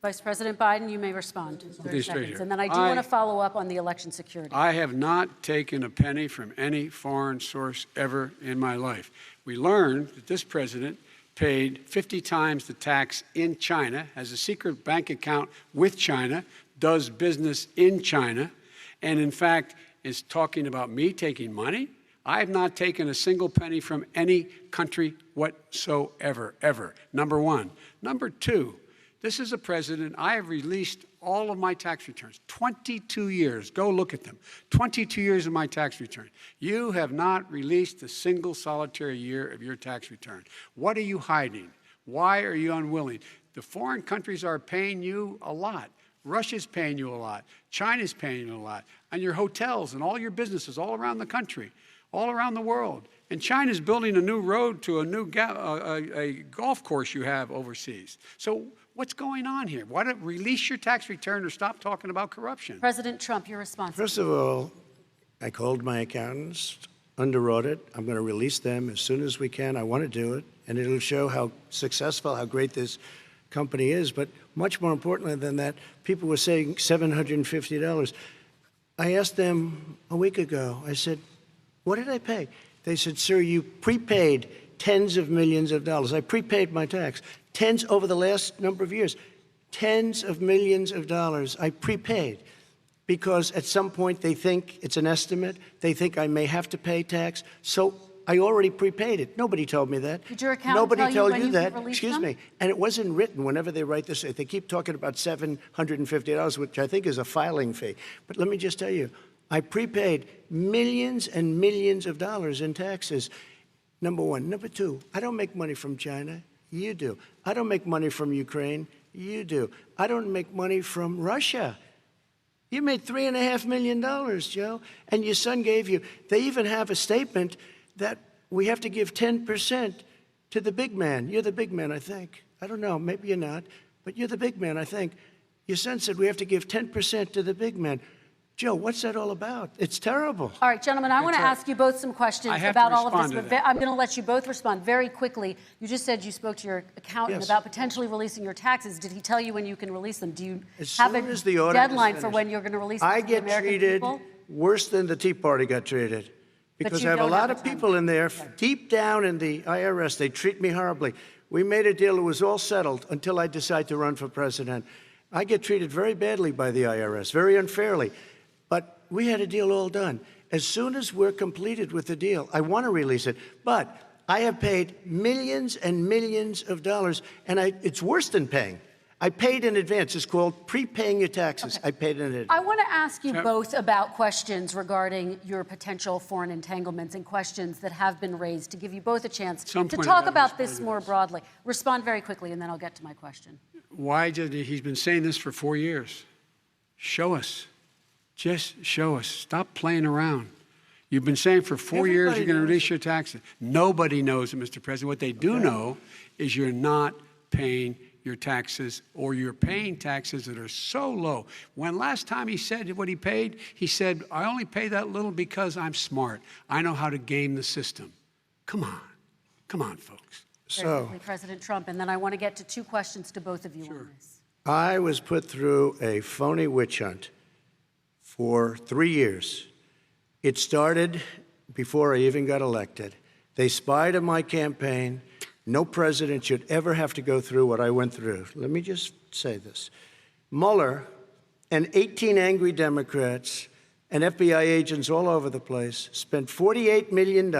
Vice President Biden, you may respond. 30 seconds. And then I do want to follow up on the election security.
I have not taken a penny from any foreign source ever in my life. We learned that this president paid 50 times the tax in China, has a secret bank account with China, does business in China, and in fact is talking about me taking money. I have not taken a single penny from any country whatsoever, ever. Number one. Number two, this is a president, I have released all of my tax returns, 22 years. Go look at them. 22 years of my tax return. You have not released a single solitary year of your tax return. What are you hiding? Why are you unwilling? The foreign countries are paying you a lot. Russia's paying you a lot. China's paying you a lot. And your hotels and all your businesses all around the country, all around the world. And China's building a new road to a new a golf course you have overseas. So what's going on here? Why don't release your tax return or stop talking about corruption?
President Trump, your response.
First of all, I called my accountants under audit. I'm going to release them as soon as we can. I want to do it, and it'll show how successful, how great this company is. But much more importantly than that, people were saying $750. I asked them a week ago, I said, what did I pay? They said, sir, you prepaid tens of millions of dollars. I prepaid my tax. Tens over the last number of years. Tens of millions of dollars I prepaid because at some point they think it's an estimate. They think I may have to pay tax. So I already prepaid it. Nobody told me that.
Did your accountant
Nobody
tell
told
when
you that.
could release
Excuse
them?
me. And it wasn't written whenever they write this. They keep talking about $750, which I think is a filing fee. But let me just tell you, I prepaid millions and millions of dollars in taxes. Number one. Number two, I don't make money from China. You do. I don't make money from Ukraine. You do. I don't make money from Russia. You made $3.5 million, Joe, and your son gave you. They even have a statement that we have to give 10% to the big man. You're the big man, I think. I don't know, maybe you're not, but you're the big man, I think. Your son said we have to give 10% to the big man. Joe, what's that all about? It's terrible.
All right, gentlemen, I want to ask you both some questions about all of this, but I'm going to let you both respond very quickly. You just said you spoke to your accountant about potentially releasing your taxes. Did he tell you when you can release them? Do you have a deadline for when you're going to release them to the American people?
I get treated worse than the Tea Party got treated. Because I have a lot of people in there, deep down in the IRS, they treat me horribly. We made a deal, it was all settled until I decide to run for president. I get treated very badly by the IRS, very unfairly. But we had a deal all done. As soon as we're completed with the deal, I want to release it. But I have paid millions and millions of dollars, and it's worse than paying. I paid in advance. It's called prepaying your taxes. I paid in advance.
I want to ask you both about questions regarding your potential foreign entanglements and questions that have been raised to give you both a chance to talk about this more broadly. Respond very quickly, and then I'll get to my question.
Why did he's been saying this for 4 years? Show us. Just show us. Stop playing around. You've been saying for 4 years you're going to release your taxes. Nobody knows it, Mr. President. What they do know is you're not paying your taxes, or you're paying taxes that are so low. When last time he said what he paid, he said, I only pay that little because I'm smart. I know how to game the system. Come on. Come on, folks.
Very quickly, President Trump, and then I want to get to two questions to both of you on this.
I was put through a phony witch hunt for 3 years. It started before I even got elected. They spied on my campaign. No president should ever have to go through what I went through. Let me just say this. Mueller and 18 angry Democrats and FBI agents all over the place spent $48 million.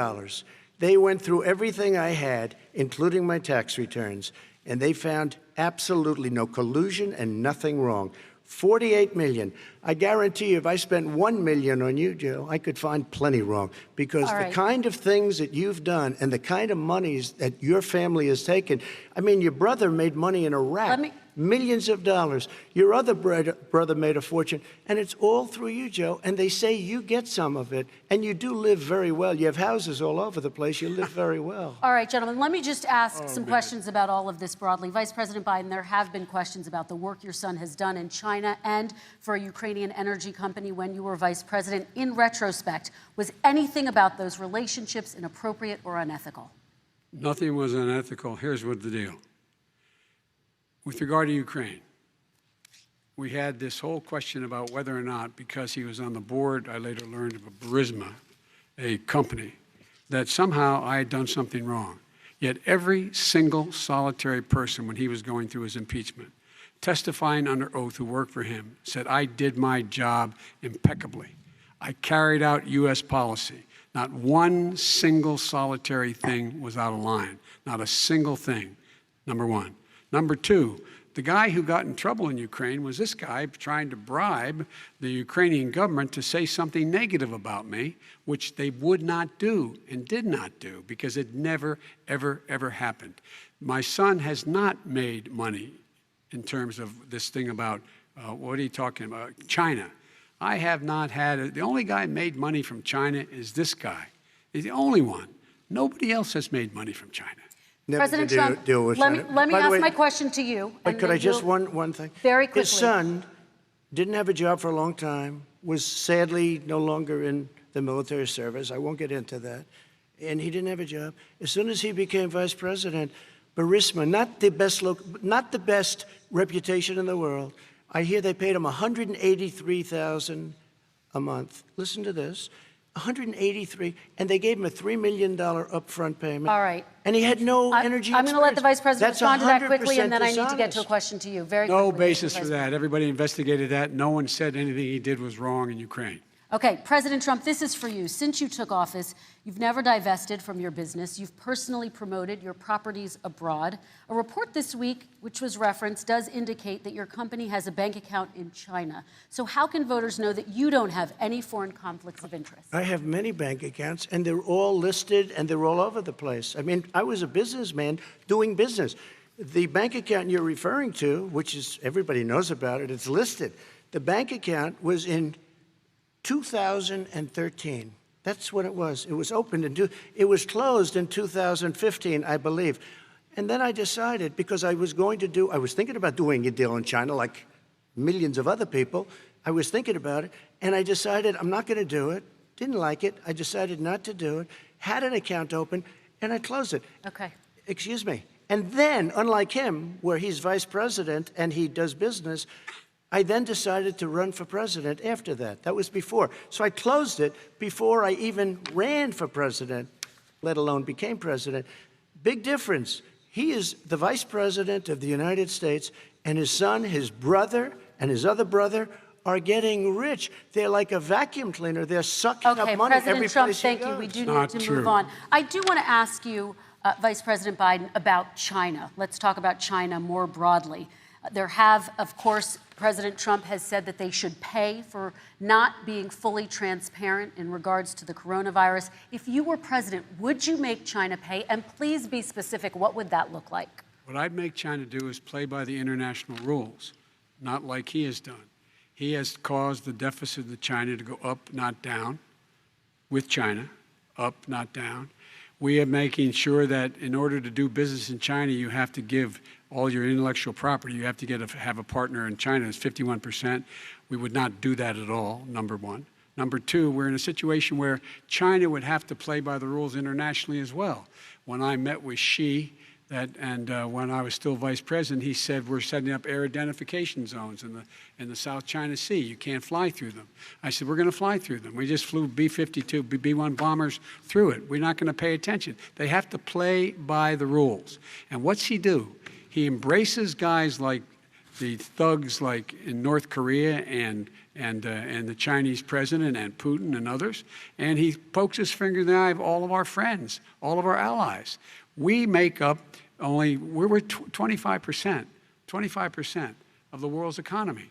They went through everything I had, including my tax returns, and they found absolutely no collusion and nothing wrong. $48 million. I guarantee you, if I spent $1 million on you, Joe, I could find plenty wrong. Because the kind of things that you've done and the kind of monies that your family has taken, I mean, your brother made money in Iraq, millions of dollars. Your other brother made a fortune, and it's all through you, Joe. And they say you get some of it, and you do live very well. You have houses all over the place. You live very well.
All right, gentlemen, let me just ask some questions about all of this broadly. Vice President Biden, there have been questions about the work your son has done in China and for a Ukrainian energy company when you were vice president. In retrospect, was anything about those relationships inappropriate or unethical?
Nothing was unethical. Here's what the deal. With regard to Ukraine, we had this whole question about whether or not, because he was on the board, I later learned of a Burisma, a company, that somehow I had done something wrong. Yet every single solitary person, when he was going through his impeachment, testifying under oath who worked for him, said, I did my job impeccably. I carried out U.S. policy. Not one single solitary thing was out of line. Not a single thing, number one. Number two, the guy who got in trouble in Ukraine was this guy trying to bribe the Ukrainian government to say something negative about me, which they would not do and did not do because it never, ever, ever happened. My son has not made money in terms of this thing about, what are you talking about, China. I have not had, the only guy who made money from China is this guy. He's the only one. Nobody else has made money from China.
President Trump, let me ask my question to you.
But could I just, one thing?
Very quickly.
His son didn't have a job for a long time, was sadly no longer in the military service. I won't get into that. And he didn't have a job. As soon as he became vice president, Burisma, not the best reputation in the world, I hear they paid him $183,000 a month. Listen to this. $183,000, and they gave him a $3 million upfront payment.
All right.
And he had no energy
I'm going to let the Vice President respond to that quickly, and then I need
dishonest.
to get to a question to you. Very quickly.
No basis for that. Everybody investigated that. No one said anything he did was wrong in Ukraine.
Okay, President Trump, this is for you. Since you took office, you've never divested from your business. You've personally promoted your properties abroad. A report this week, which was referenced, does indicate that your company has a bank account in China. So how can voters know that you don't have any foreign conflicts of interest?
I have many bank accounts, and they're all listed, and they're all over the place. I mean, I was a businessman doing business. The bank account you're referring to, which is everybody knows about it, it's listed. The bank account was in 2013. That's when it was. It was opened it was closed in 2015, I believe. And then I decided, because I was thinking about doing a deal in China like millions of other people. I was thinking about it, and I decided I'm not going to do it. Didn't like it. I decided not to do it. Had an account open, and I closed it.
Okay.
Excuse me. And then, unlike him, where he's vice president and he does business, I then decided to run for president after that. That was before. So I closed it before I even ran for president, let alone became president. Big difference. He is the vice president of the United States, and his son, his brother, and his other brother are getting rich. They're like a vacuum cleaner. They're sucking up money every
President Trump,
place he
thank you.
goes.
We do
Not
need to
true.
move on. I do want to ask you, Vice President Biden, about China. Let's talk about China more broadly. Of course, President Trump has said that they should pay for not being fully transparent in regards to the coronavirus. If you were president, would you make China pay? And please be specific. What would that look like?
What I'd make China do is play by the international rules, not like he has done. He has caused the deficit of China to go up, not down, with China, up, not down. We are making sure that in order to do business in China, you have to give all your intellectual property. You have to have a partner in China. It's 51%. We would not do that at all, number one. Number two, we're in a situation where China would have to play by the rules internationally as well. When I met with Xi, when I was still vice president, he said we're setting up air identification zones in the South China Sea. You can't fly through them. I said we're going to fly through them. We just flew B-52, B-1 bombers through it. We're not going to pay attention. They have to play by the rules. And what's he do? He embraces guys like the thugs like in North Korea and the Chinese president and Putin and others, and he pokes his finger in the eye of all of our friends, all of our allies. We make up we're 25% of the world's economy.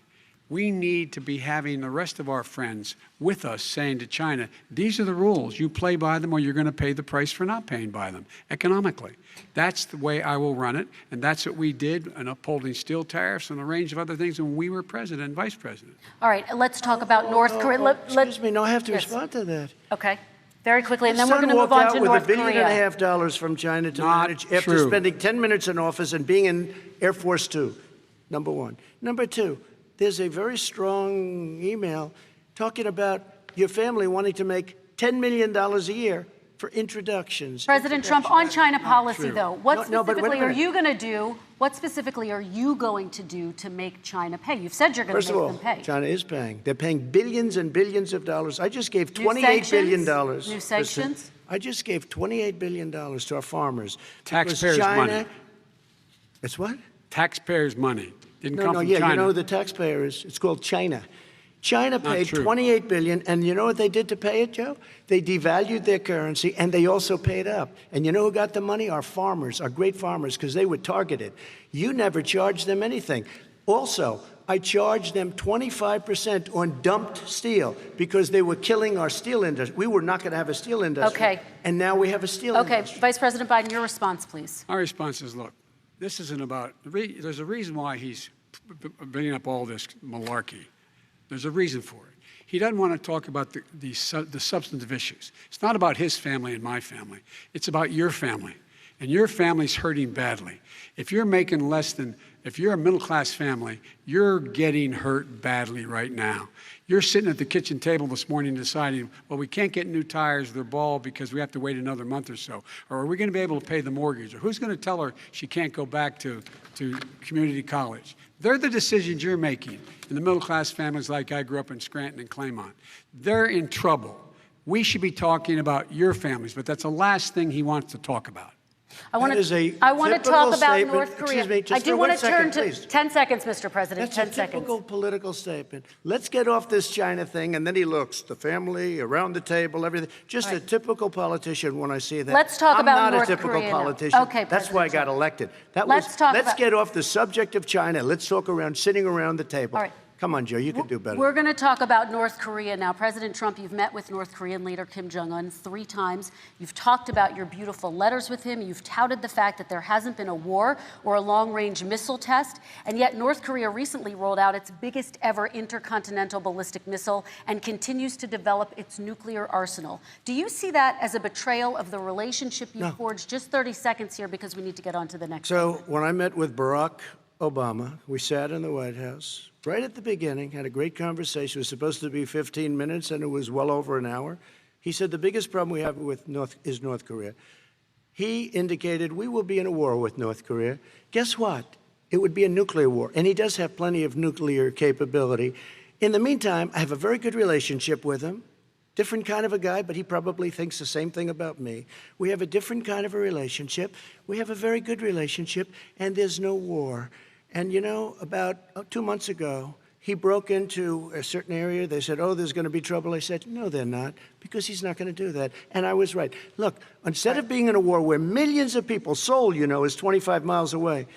We need to be having the rest of our friends with us saying to China, these are the rules. You play by them or you're going to pay the price for not paying by them economically. That's the way I will run it, and that's what we did in upholding steel tariffs and a range of other things when we were president and vice president.
All right, let's talk about North Korea.
Excuse me, no, I have to
Yes.
respond to that.
Okay, very quickly, and
My
then we're
son
going to move
walked
on
out
to
with
North
$1.5 billion
Korea.
from China to
Not
manage after
true.
spending 10 minutes in office and being in Air Force Two, number one. Number two, there's a very strong email talking about your family wanting to make $10 million a year for introductions.
President Trump, on China policy,
true.
though, what
No, but wait a
specifically are
minute.
you going to do? What specifically are you going to do to make China pay? You've said you're going
First
to
of
make
all,
them pay.
China is paying. They're paying billions and billions of dollars. I just gave
New
$28 billion.
sanctions? New sanctions?
I just gave $28 billion to our farmers. because
Taxpayers'
China,
money.
It's what?
Taxpayers' money. Didn't
No,
come
no,
from
yeah,
China.
you know who the taxpayer is? It's called China. China paid
true.
$28 billion, and you know what they did to pay it, Joe? They devalued their currency, and they also paid up. And you know who got the money? Our farmers, our great farmers, because they were targeted. You never charged them anything. Also, I charged them 25% on dumped steel because they were killing our steel industry. We were not going to have a steel industry.
Okay.
And now we have a steel
Okay,
industry.
Vice President Biden, your response, please.
Our response is, look, this isn't about, there's a reason why he's bringing up all this malarkey. There's a reason for it. He doesn't want to talk about the substantive issues. It's not about his family and my family. It's about your family. And your family's hurting badly. If you're making if you're a middle-class family, you're getting hurt badly right now. You're sitting at the kitchen table this morning deciding, well, we can't get new tires, they're bald because we have to wait another month or so. Or are we going to be able to pay the mortgage? Or who's going to tell her she can't go back to community college? They're the decisions you're making in the middle-class families like I grew up in Scranton and Claymont. They're in trouble. We should be talking about your families, but that's the last thing he wants to talk about.
I want
That is a
to talk
typical
about
statement.
North Korea.
Excuse me, just
I do
for
want
1
to turn
second,
to
please.
10 seconds, Mr. President.
That's
10
a
seconds.
typical political statement. Let's get off this China thing, and then he looks, the family, around the table, everything. Just a typical politician when I see that.
Let's talk about
I'm not
North
a typical
Korea now.
politician.
Okay,
That's why I got
President
elected.
Let's talk
let's
about-
get off the subject of China. Let's talk sitting around the table.
All right.
Come on, Joe, you can do better.
We're going to talk about North Korea now. President Trump, you've met with North Korean leader Kim Jong-un 3 times. You've talked about your beautiful letters with him. You've touted the fact that there hasn't been a war or a long-range missile test. And yet North Korea recently rolled out its biggest ever intercontinental ballistic missile and continues to develop its nuclear arsenal. Do you see that as a betrayal of the relationship you forged? Just 30 seconds here because we need to get on to the next
So
segment.
when I met with Barack Obama, we sat in the White House right at the beginning, had a great conversation. It was supposed to be 15 minutes, and it was well over an hour. He said the biggest problem we have with North Korea. He indicated we will be in a war with North Korea. Guess what? It would be a nuclear war, and he does have plenty of nuclear capability. In the meantime, I have a very good relationship with him. Different kind of a guy, but he probably thinks the same thing about me. We have a different kind of a relationship. We have a very good relationship, and there's no war. And you know, about 2 months ago, he broke into a certain area. They said, oh, there's going to be trouble. I said, no, they're not, because he's not going to do that. And I was right. Look, instead of being in a war where millions of people, Seoul, you know, is 25 miles away,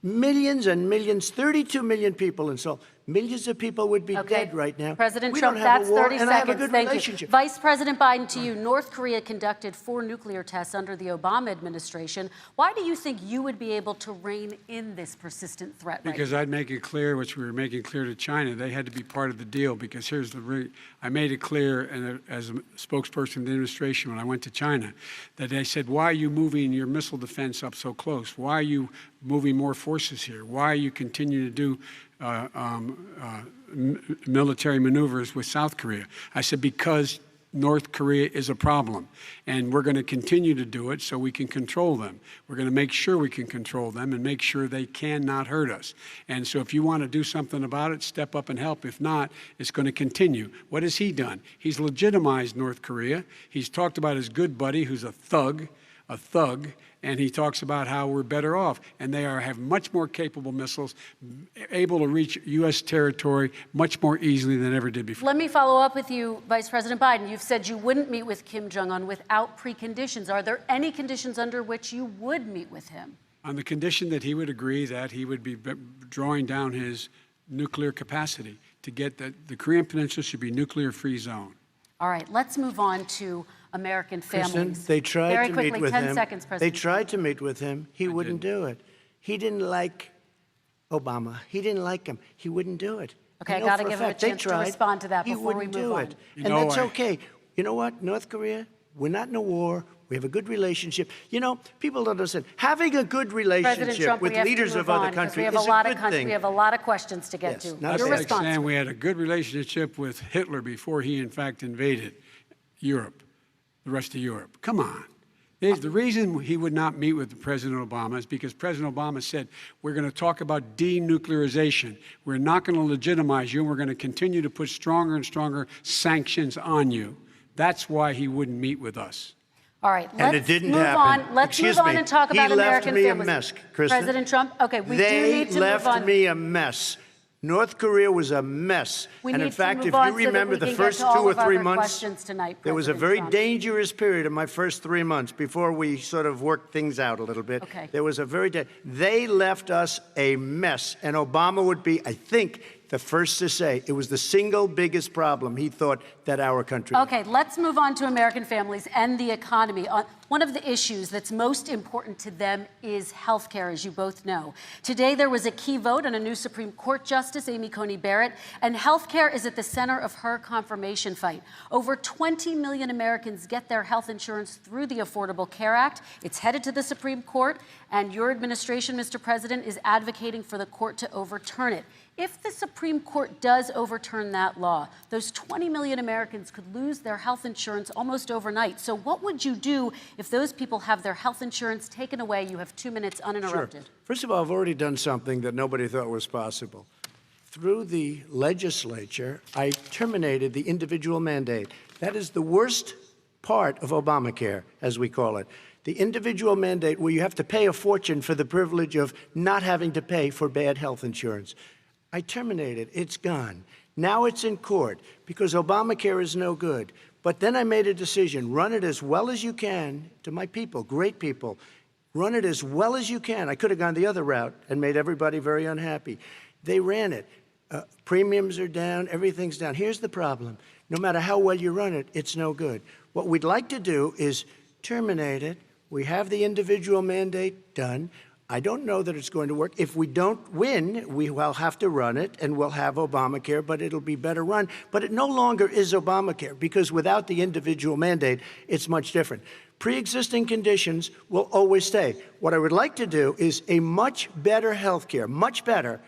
millions and millions, 32 million people in Seoul, millions of people would be dead right now.
President
we
Trump,
don't have
that's
a war,
30
and
seconds.
I have a good
Thank
relationship.
you. Vice President Biden, to you. North Korea conducted 4 nuclear tests under the Obama administration. Why do you think you would be able to rein in this persistent threat right
Because
now?
I'd make it clear, which we were making clear to China, they had to be part of the deal. Because here's I made it clear, and as a spokesperson of the administration when I went to China, that they said, why are you moving your missile defense up so close? Why are you moving more forces here? Why are you continuing to do military maneuvers with South Korea? I said, because North Korea is a problem, and we're going to continue to do it so we can control them. We're going to make sure we can control them and make sure they cannot hurt us. And so if you want to do something about it, step up and help. If not, it's going to continue. What has he done? He's legitimized North Korea. He's talked about his good buddy who's a thug, and he talks about how we're better off. And they have much more capable missiles, able to reach U.S. territory much more easily than ever did before.
Let me follow up with you, Vice President Biden. You've said you wouldn't meet with Kim Jong-un without preconditions. Are there any conditions under which you would meet with him?
On the condition that he would agree that he would be drawing down his nuclear capacity to get the Korean Peninsula should be nuclear-free zone.
All right, let's move on to American families.
Kristen, they tried
Very
to
quickly,
meet with
10
him.
seconds,
They
President.
tried to meet with him. He wouldn't do it. He didn't like Obama. He didn't like him. He wouldn't do it.
Okay, I
know
gotta
for
give him a
fact they
chance to
tried.
respond to that
He
before we
wouldn't
move
do
on.
it.
You
And
know,
that's
I-
okay. You know what? North Korea, we're not in a war. We have a good relationship. You know, people don't understand. Having a good
President
relationship
Trump,
with
we have
leaders
to move
of other
on, 'cause
countries
we have
is
a lot
a
of
good thing.
We have a lot of questions to get
Yes,
to.
not
That's
Your
like
response.
saying we had a good relationship with Hitler before he, in fact, invaded Europe, the rest of Europe. Come on. The reason he would not meet with President Obama is because President Obama said, we're going to talk about denuclearization. We're not going to legitimize you, and we're going to continue to put stronger and stronger sanctions on you. That's why he wouldn't meet with us.
All right,
And
let's
it didn't
move
happen.
on. Let's
Excuse
move on
me.
and talk
He
about
left
American
me a
families.
mess, Kristen.
President Trump, okay, we do
They
need to
left
move on.
me a mess. North Korea was a mess.
We
And
need
in
to
fact,
move
if
on
you
so that
remember
we
the
can get
first
to
2
all
or
of our
3
other
months,
questions tonight,
there was a
President
very
Trump.
dangerous period in my first 3 months before we sort of worked things out a little bit.
Okay.
There was a they left us a mess. And Obama would be, I think, the first to say it was the single biggest problem he thought that our country had.
Okay, let's move on to American families and the economy. One of the issues that's most important to them is health care, as you both know. Today, there was a key vote on a new Supreme Court Justice, Amy Coney Barrett, and health care is at the center of her confirmation fight. Over 20 million Americans get their health insurance through the Affordable Care Act. It's headed to the Supreme Court, and your administration, Mr. President, is advocating for the court to overturn it. If the Supreme Court does overturn that law, those 20 million Americans could lose their health insurance almost overnight. So what would you do if those people have their health insurance taken away? You have 2 minutes uninterrupted.
Sure. First of all, I've already done something that nobody thought was possible. Through the legislature, I terminated the individual mandate. That is the worst part of Obamacare, as we call it. The individual mandate where you have to pay a fortune for the privilege of not having to pay for bad health insurance. I terminated. It's gone. Now it's in court because Obamacare is no good. But then I made a decision. Run it as well as you can to my people, great people. Run it as well as you can. I could have gone the other route and made everybody very unhappy. They ran it. Premiums are down, everything's down. Here's the problem. No matter how well you run it, it's no good. What we'd like to do is terminate it. We have the individual mandate done. I don't know that it's going to work. If we don't win, we will have to run it, and we'll have Obamacare, but it'll be better run. But it no longer is Obamacare, because without the individual mandate, it's much different. Pre-existing conditions will always stay. What I would like to do is a much better health care, much better,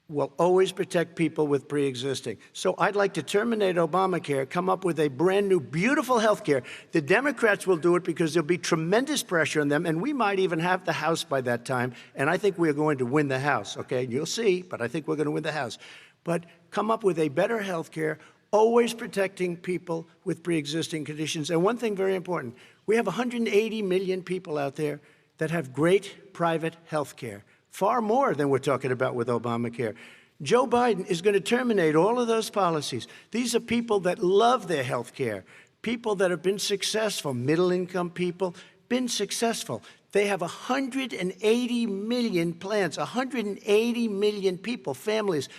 will always protect people with pre-existing. So I'd like to terminate Obamacare, come up with a brand new, beautiful health care. The Democrats will do it because there'll be tremendous pressure on them, and we might even have the House by that time, and I think we're going to win the House, okay? You'll see, but I think we're going to win the House. But come up with a better health care, always protecting people with pre-existing conditions. And one thing very important, we have 180 million people out there that have great private health care. Far more than we're talking about with Obamacare. Joe Biden is going to terminate all of those policies. These are people that love their health care, people that have been successful, middle-income people, been successful. They have 180 million plans, 180 million people, families,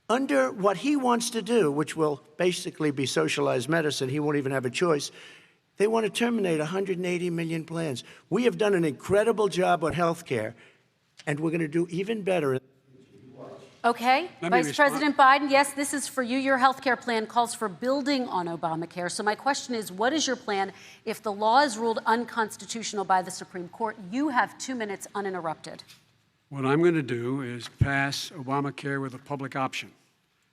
under what he wants to do, which will basically be socialized medicine. He won't even have a choice. They want to terminate 180 million plans. We have done an incredible job on health care, and we're going to do even better.
Okay, Vice President Biden, yes, this is for you. Your health care plan calls for building on Obamacare. So my question is, what is your plan if the law is ruled unconstitutional by the Supreme Court? You have 2 minutes uninterrupted.
What I'm going to do is pass Obamacare with a public option.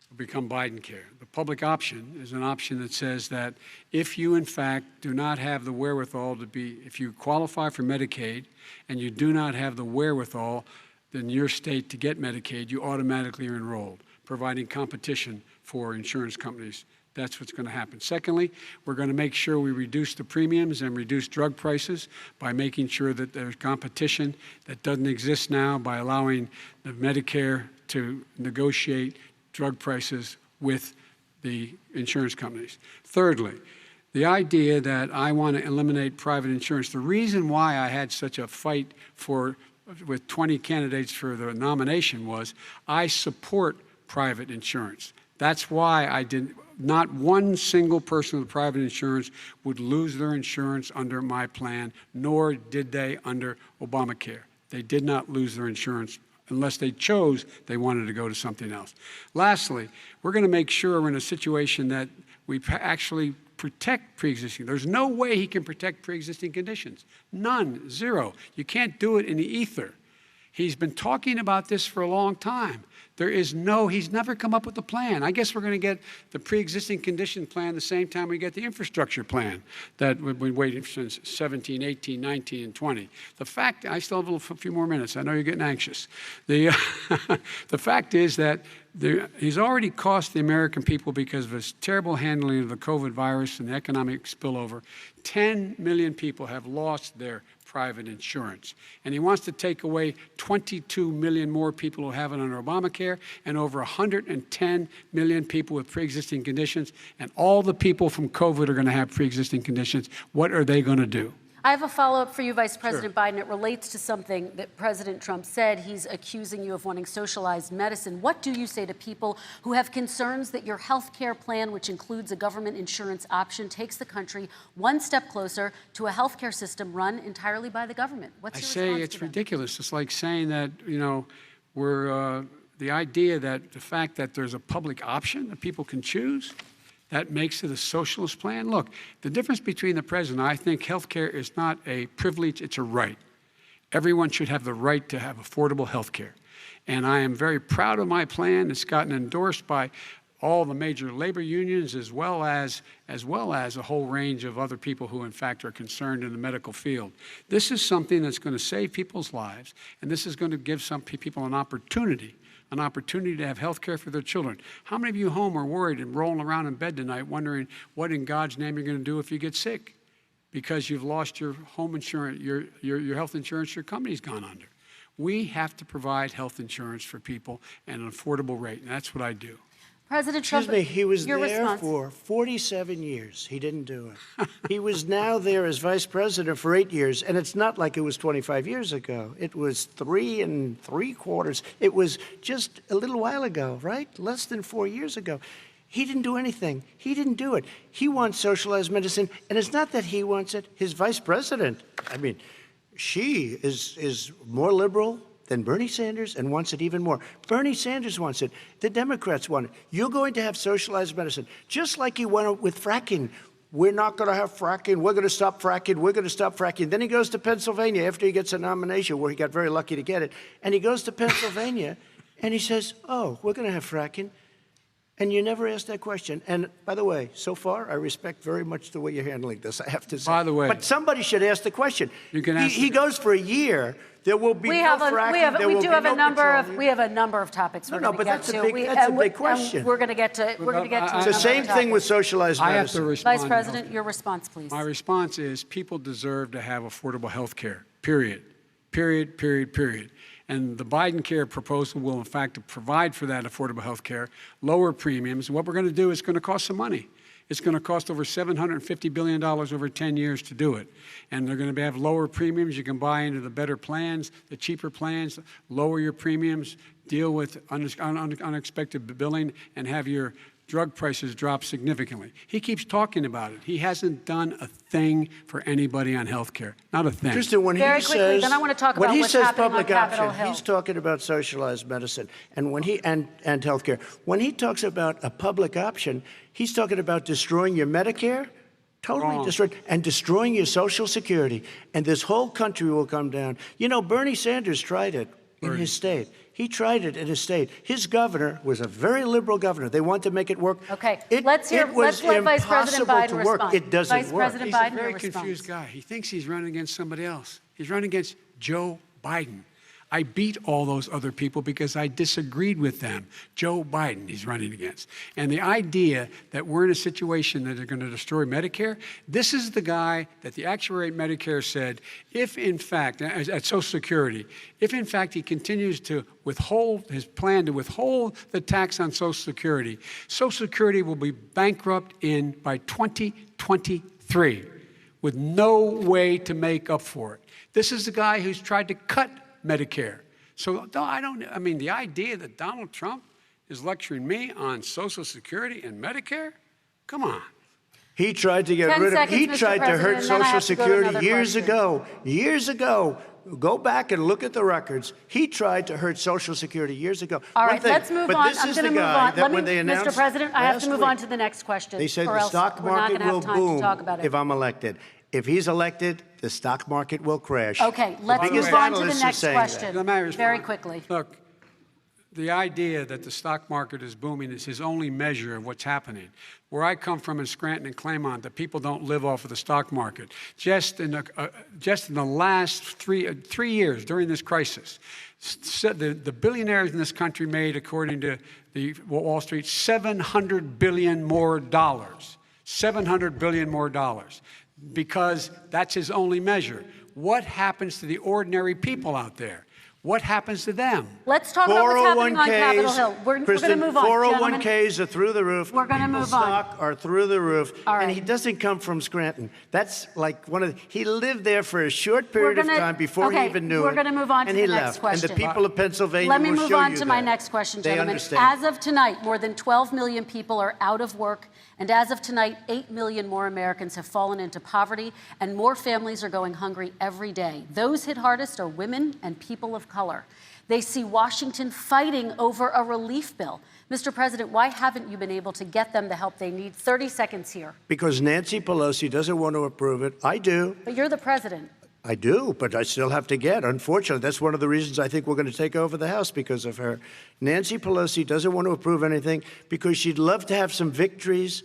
It'll become Biden-care. The public option is an option that says that if you, in fact, do not have the wherewithal to be, if you qualify for Medicaid and you do not have the wherewithal in your state to get Medicaid, you automatically are enrolled, providing competition for insurance companies. That's what's going to happen. Secondly, we're going to make sure we reduce the premiums and reduce drug prices by making sure that there's competition that doesn't exist now by allowing the Medicare to negotiate drug prices with the insurance companies. Thirdly, the idea that I want to eliminate private insurance, the reason why I had such a fight with 20 candidates for the nomination was I support private insurance. That's why I didn't. Not one single person with private insurance would lose their insurance under my plan, nor did they under Obamacare. They did not lose their insurance unless they chose they wanted to go to something else. Lastly, we're going to make sure we're in a situation that we actually protect pre-existing. There's no way he can protect pre-existing conditions. None, zero. You can't do it in the ether. He's been talking about this for a long time. He's never come up with a plan. I guess we're going to get the pre-existing condition plan the same time we get the infrastructure plan that we've been waiting since 17, 18, 19, and 20. The fact, I still have a few more minutes. I know you're getting anxious. The fact is that he's already cost the American people, because of his terrible handling of the COVID virus and the economic spillover, 10 million people have lost their private insurance. And he wants to take away 22 million more people who have it under Obamacare, and over 110 million people with pre-existing conditions. And all the people from COVID are going to have pre-existing conditions. What are they going to do?
I have a follow-up for you, Vice President Biden. It relates to something that President Trump said. He's accusing you of wanting socialized medicine. What do you say to people who have concerns that your health care plan, which includes a government insurance option, takes the country one step closer to a health care system run entirely by the government? What's your response to them? I say
it's ridiculous. It's like saying that, the idea that the fact that there's a public option that people can choose, that makes it a socialist plan. Look, the difference between the president, I think health care is not a privilege, it's a right. Everyone should have the right to have affordable health care. And I am very proud of my plan. It's gotten endorsed by all the major labor unions, as well as a whole range of other people who, in fact, are concerned in the medical field. This is something that's going to save people's lives, and this is going to give some people an opportunity to have health care for their children. How many of you home are worried and rolling around in bed tonight wondering what in God's name you're going to do if you get sick because you've lost your home insurance, your health insurance, your company's gone under? We have to provide health insurance for people at an affordable rate, and that's what I do.
President Trump,
Excuse me, he was
your
there
response.
for 47 years. He didn't do it. He was now there as vice president for 8 years, and it's not like it was 25 years ago. It was 3 3/4. It was just a little while ago, right? Less than 4 years ago. He didn't do anything. He didn't do it. He wants socialized medicine, and it's not that he wants it. His vice president, I mean, she is more liberal than Bernie Sanders and wants it even more. Bernie Sanders wants it. The Democrats want it. You're going to have socialized medicine, just like he went with fracking. We're not going to have fracking. We're going to stop fracking. We're going to stop fracking. Then he goes to Pennsylvania after he gets a nomination, where he got very lucky to get it. And he goes to Pennsylvania and he says, oh, we're going to have fracking. And you never ask that question. And by the way, so far, I respect very much the way you're handling this, I have to say.
By the way.
But somebody should ask the question.
You can ask
he goes for a year. There will be no fracking. There will be no petroleum.
We have a number of topics we're going to get to.
That's a big question.
We're going to get to. We're going to get to.
It's the same thing with socialized
I have
medicine.
to respond.
Vice President, your response, please.
My response is people deserve to have affordable health care, period. Period, period, period. And the Biden care proposal will, in fact, provide for that affordable health care, lower premiums. What we're going to do is going to cost some money. It's going to cost over $750 billion over 10 years to do it. And they're going to have lower premiums. You can buy into the better plans, the cheaper plans, lower your premiums, deal with unexpected billing, and have your drug prices drop significantly. He keeps talking about it. He hasn't done a thing for anybody on health care. Not a thing.
Kristen, when
Very
he
quickly,
says,
then I want to talk
when
about
he
what's
says
happening on
public
Capitol
option,
Hill.
he's talking about socialized medicine and health care. When he talks about a public option, he's talking about destroying your Medicare, totally destroyed, and destroying your Social Security. And this whole country will come down. You know, Bernie Sanders tried it in his state. He tried it in his state. His governor was a very liberal governor. They wanted to make it work.
Okay,
let's let Vice President Biden respond. It doesn't
Vice
work.
President
He's
Biden,
a very
your response.
confused guy. He thinks he's running against somebody else. He's running against Joe Biden. I beat all those other people because I disagreed with them. Joe Biden he's running against. And the idea that we're in a situation that are going to destroy Medicare, this is the guy that the actuary at Medicare said, if in fact, at Social Security, if in fact he continues to withhold his plan to withhold the tax on Social Security will be bankrupt by 2023 with no way to make up for it. This is the guy who's tried to cut Medicare. So I mean, the idea that Donald Trump is lecturing me on Social Security and Medicare? Come on.
He tried to get
10
rid of,
seconds,
he
Mr.
tried to
President,
hurt
and then I
Social
have to go to
Security
another
years ago. Go back and look at the records. He tried to hurt Social Security years ago.
All right, let's move
but
on.
This
I'm
is
going to
the
move
guy
on.
that when they announced
Mr. President, I have to
last
move on
week,
to the next question.
They said
or
the
else
stock
we're not
market
gonna
will
have time to
boom
talk about it.
if I'm elected. If he's elected, the stock market will crash.
Okay, let's
biggest
move on to the
analysts are
next
saying
question
Let me respond.
very quickly.
Look, the idea that the stock market is booming is his only measure of what's happening. Where I come from in Scranton and Claymont, the people don't live off of the stock market. Just in the last three years during this crisis, the billionaires in this country made, according to the Wall Street, $700 billion more dollars. $700 billion more dollars. Because that's his only measure. What happens to the ordinary people out there? What happens to them?
Let's talk about what's happening on Capitol Hill. We're going to move on,
401ks are through the roof.
We're going to move on.
Stock are through the roof.
All right.
And he doesn't come from Scranton. That's like he lived there for a short period of time before he even knew it.
We're going to move on to the next
left.
question.
And the people of Pennsylvania
Let me
will
move
show
on
you
to my
that.
next question,
They
gentlemen.
understand.
As of tonight, more than 12 million people are out of work. And as of tonight, 8 million more Americans have fallen into poverty, and more families are going hungry every day. Those hit hardest are women and people of color. They see Washington fighting over a relief bill. Mr. President, why haven't you been able to get them the help they need? 30 seconds here.
Because Nancy Pelosi doesn't want to approve it. I do.
But you're the president.
I do, but I still have to get. Unfortunately, that's one of the reasons I think we're going to take over the House, because of her. Nancy Pelosi doesn't want to approve anything because she'd love to have some victories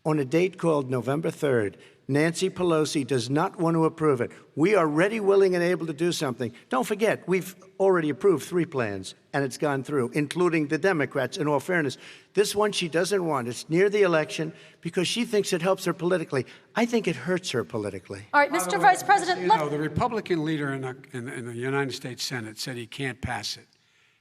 on a date called November 3rd. Nancy Pelosi does not want to approve it. We are ready, willing, and able to do something. Don't forget, we've already approved 3 plans, and it's gone through, including the Democrats, in all fairness. This one she doesn't want. It's near the election because she thinks it helps her politically. I think it hurts her politically.
All right, Mr. Vice President.
You know, the Republican leader in the United States Senate said he can't pass it.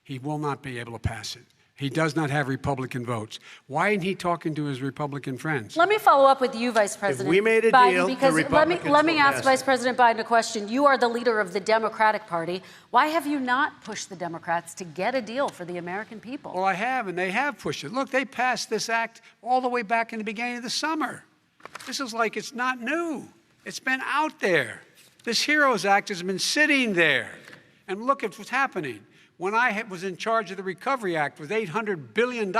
He will not be able to pass it. He does not have Republican votes. Why isn't he talking to his Republican friends?
Let me follow up with you, Vice President
we made a
Biden,
deal, the
because
Republicans
let me
will
ask
pass
Vice
it.
President Biden a question. You are the leader of the Democratic Party. Why have you not pushed the Democrats to get a deal for the American people?
Well, I have, and they have pushed it. Look, they passed this act all the way back in the beginning of the summer. This is like it's not new. It's been out there. This HEROES Act has been sitting there. And look at what's happening. When I was in charge of the Recovery Act with $800 billion,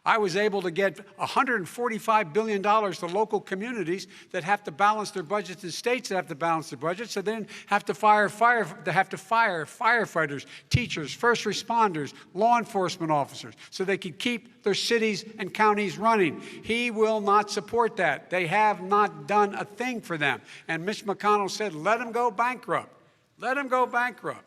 I was able to get $145 billion to local communities that have to balance their budgets and states that have to balance their budgets, so then have to fire firefighters, teachers, first responders, law enforcement officers, so they could keep their cities and counties running. He will not support that. They have not done a thing for them. And Mitch McConnell said, let them go bankrupt. Let them go bankrupt.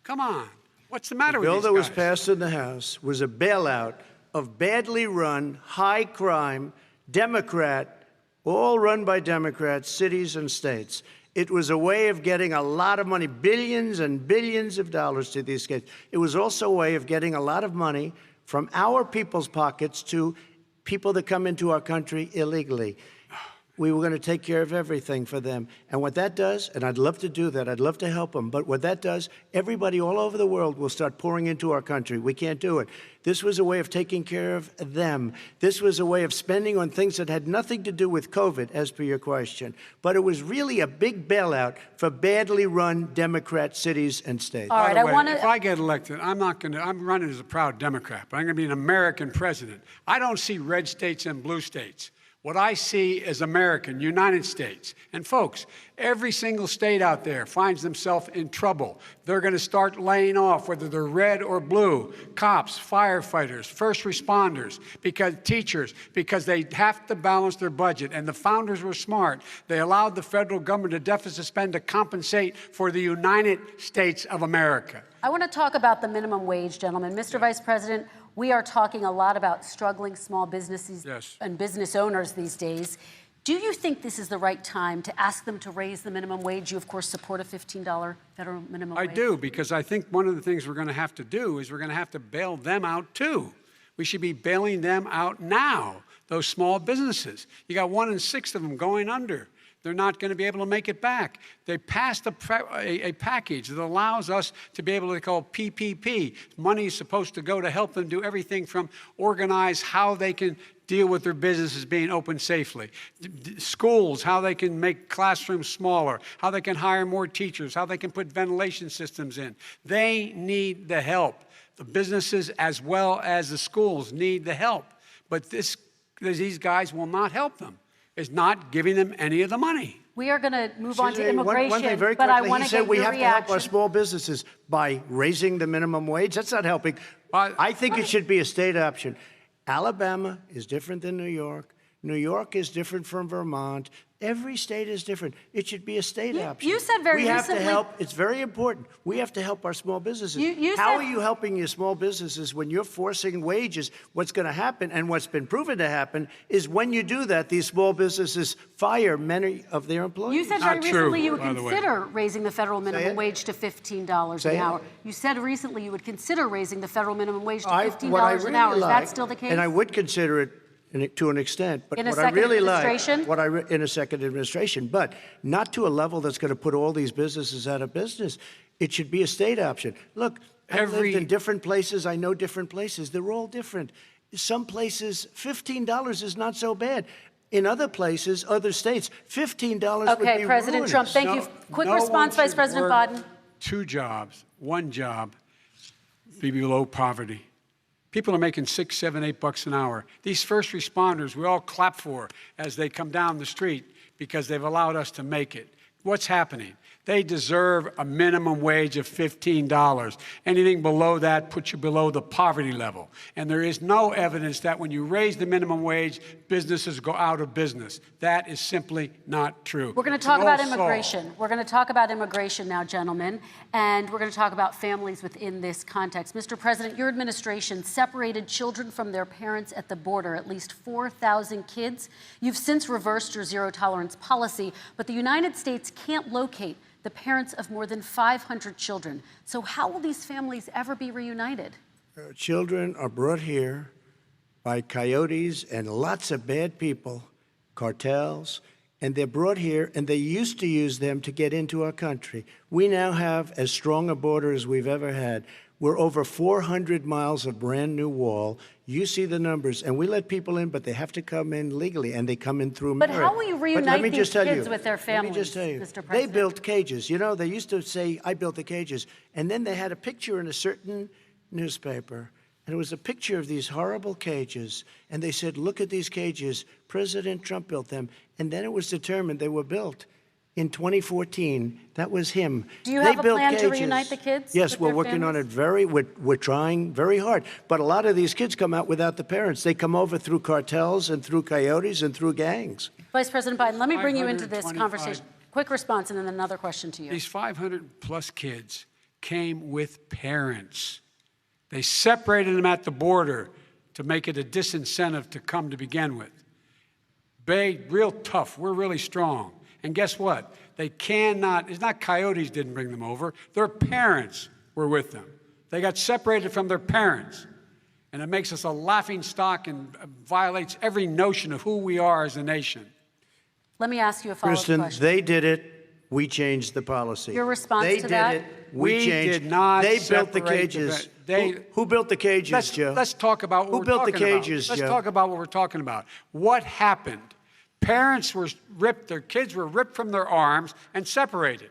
Come on. What's the matter with these guys?
The bill that was passed in the House was a bailout of badly run, high-crime, Democrat, all run by Democrats, cities and states. It was a way of getting a lot of money, billions and billions of dollars to these states. It was also a way of getting a lot of money from our people's pockets to people that come into our country illegally. We were going to take care of everything for them. And what that does, and I'd love to do that, I'd love to help them, but what that does, everybody all over the world will start pouring into our country. We can't do it. This was a way of taking care of them. This was a way of spending on things that had nothing to do with COVID, as per your question. But it was really a big bailout for badly run Democrat cities and states.
All right,
By the
I
way,
want to.
if I get elected, I'm running as a proud Democrat, but I'm going to be an American president. I don't see red states and blue states. What I see is American, United States. And folks, every single state out there finds themselves in trouble. They're going to start laying off, whether they're red or blue, cops, firefighters, first responders, teachers, because they have to balance their budget. And the founders were smart. They allowed the federal government to deficit spend to compensate for the United States of America.
I want to talk about the minimum wage, gentlemen. Mr. Vice President, we are talking a lot about struggling small businesses and business owners these days. Do you think this is the right time to ask them to raise the minimum wage? You, of course, support a $15 federal minimum wage.
I do, because I think one of the things we're going to have to do is we're going to have to bail them out, too. We should be bailing them out now, those small businesses. You got 1 in 6 of them going under. They're not going to be able to make it back. They passed a package that allows us to be able to call PPP. Money is supposed to go to help them do everything from organize how they can deal with their businesses being open safely. Schools, how they can make classrooms smaller, how they can hire more teachers, how they can put ventilation systems in. They need the help. The businesses as well as the schools need the help. But these guys will not help them. Is not giving them any of the money.
We are going to move on to immigration,
one thing very
but I
quickly,
want
he
to
said
get
we
your
have to help our
reaction.
small businesses by raising the minimum wage. That's not helping. I think it should be a state option. Alabama is different than New York. New York is different from Vermont. Every state is different. It should be a state option.
You said very
recently. We have
recently.
to help. It's very important. We have to help our small businesses. How are you helping your small businesses when you're forcing wages? What's going to happen, and what's been proven to happen, is when you do that, these small businesses fire many of their employees.
You said very recently you would consider raising the federal minimum wage to $15 an hour. You said recently you would consider raising the federal minimum wage to $15 an hour. Is that still the case?
And I would consider it to an extent, but
in a
what I really like,
administration?
in a second administration, but not to a level that's going to put all these businesses out of business. It should be a state option. Look, I've lived in different places. I know different places. They're all different. Some places, $15 is not so bad. In other places, other states, $15 would be
Okay, President
ruinous.
Trump, thank you. Quick response, Vice President Biden.
2 jobs, 1 job, be below poverty. People are making $6, $7, $8 an hour. These first responders, we all clap for as they come down the street because they've allowed us to make it. What's happening? They deserve a minimum wage of $15. Anything below that puts you below the poverty level. And there is no evidence that when you raise the minimum wage, businesses go out of business. That is simply not true.
We're going to talk about immigration. We're going to talk about immigration now, gentlemen, and we're going to talk about families within this context. Mr. President, your administration separated children from their parents at the border, at least 4,000 kids. You've since reversed your zero-tolerance policy, but the United States can't locate the parents of more than 500 children. So how will these families ever be reunited?
children are brought here by coyotes and lots of bad people, cartels, and they're brought here, and they used to use them to get into our country. We now have as strong a border as we've ever had. We're over 400 miles of brand new wall. You see the numbers, and we let people in, but they have to come in legally, and they come in through
But
merit.
how will you
But
reunite
let me
these
just tell
kids
you,
with their families,
let me just tell you,
Mr.
they
President?
built cages. You know, they used to say, I built the cages, and then they had a picture in a certain newspaper, and it was a picture of these horrible cages, and they said, look at these cages. President Trump built them, and then it was determined they were built in 2014. That was him.
Do you
They
have a
built
plan to
cages.
reunite the kids
Yes,
with
we're
their
working on
families?
it we're trying very hard. But a lot of these kids come out without the parents. They come over through cartels and through coyotes and through gangs.
Vice President Biden, let me bring you into this
525
conversation. Quick response and then another question to you.
These 500-plus kids came with parents. They separated them at the border to make it a disincentive to come to begin with. Real tough. We're really strong. And guess what? They cannot, it's not coyotes didn't bring them over. Their parents were with them. They got separated from their parents. And it makes us a laughing stock and violates every notion of who we are as a nation.
Let me ask you a follow-up
Kristen,
question.
they did it. We changed the policy.
Your response
they
to that?
They did it. We changed.
did not
They built the
separate
cages.
they-
Who built the cages, Joe?
Let's talk about what
Who
we're
built the
talking about.
cages,
Let's
Joe?
talk about what we're talking about. What happened? Parents were ripped, their kids were ripped from their arms and separated.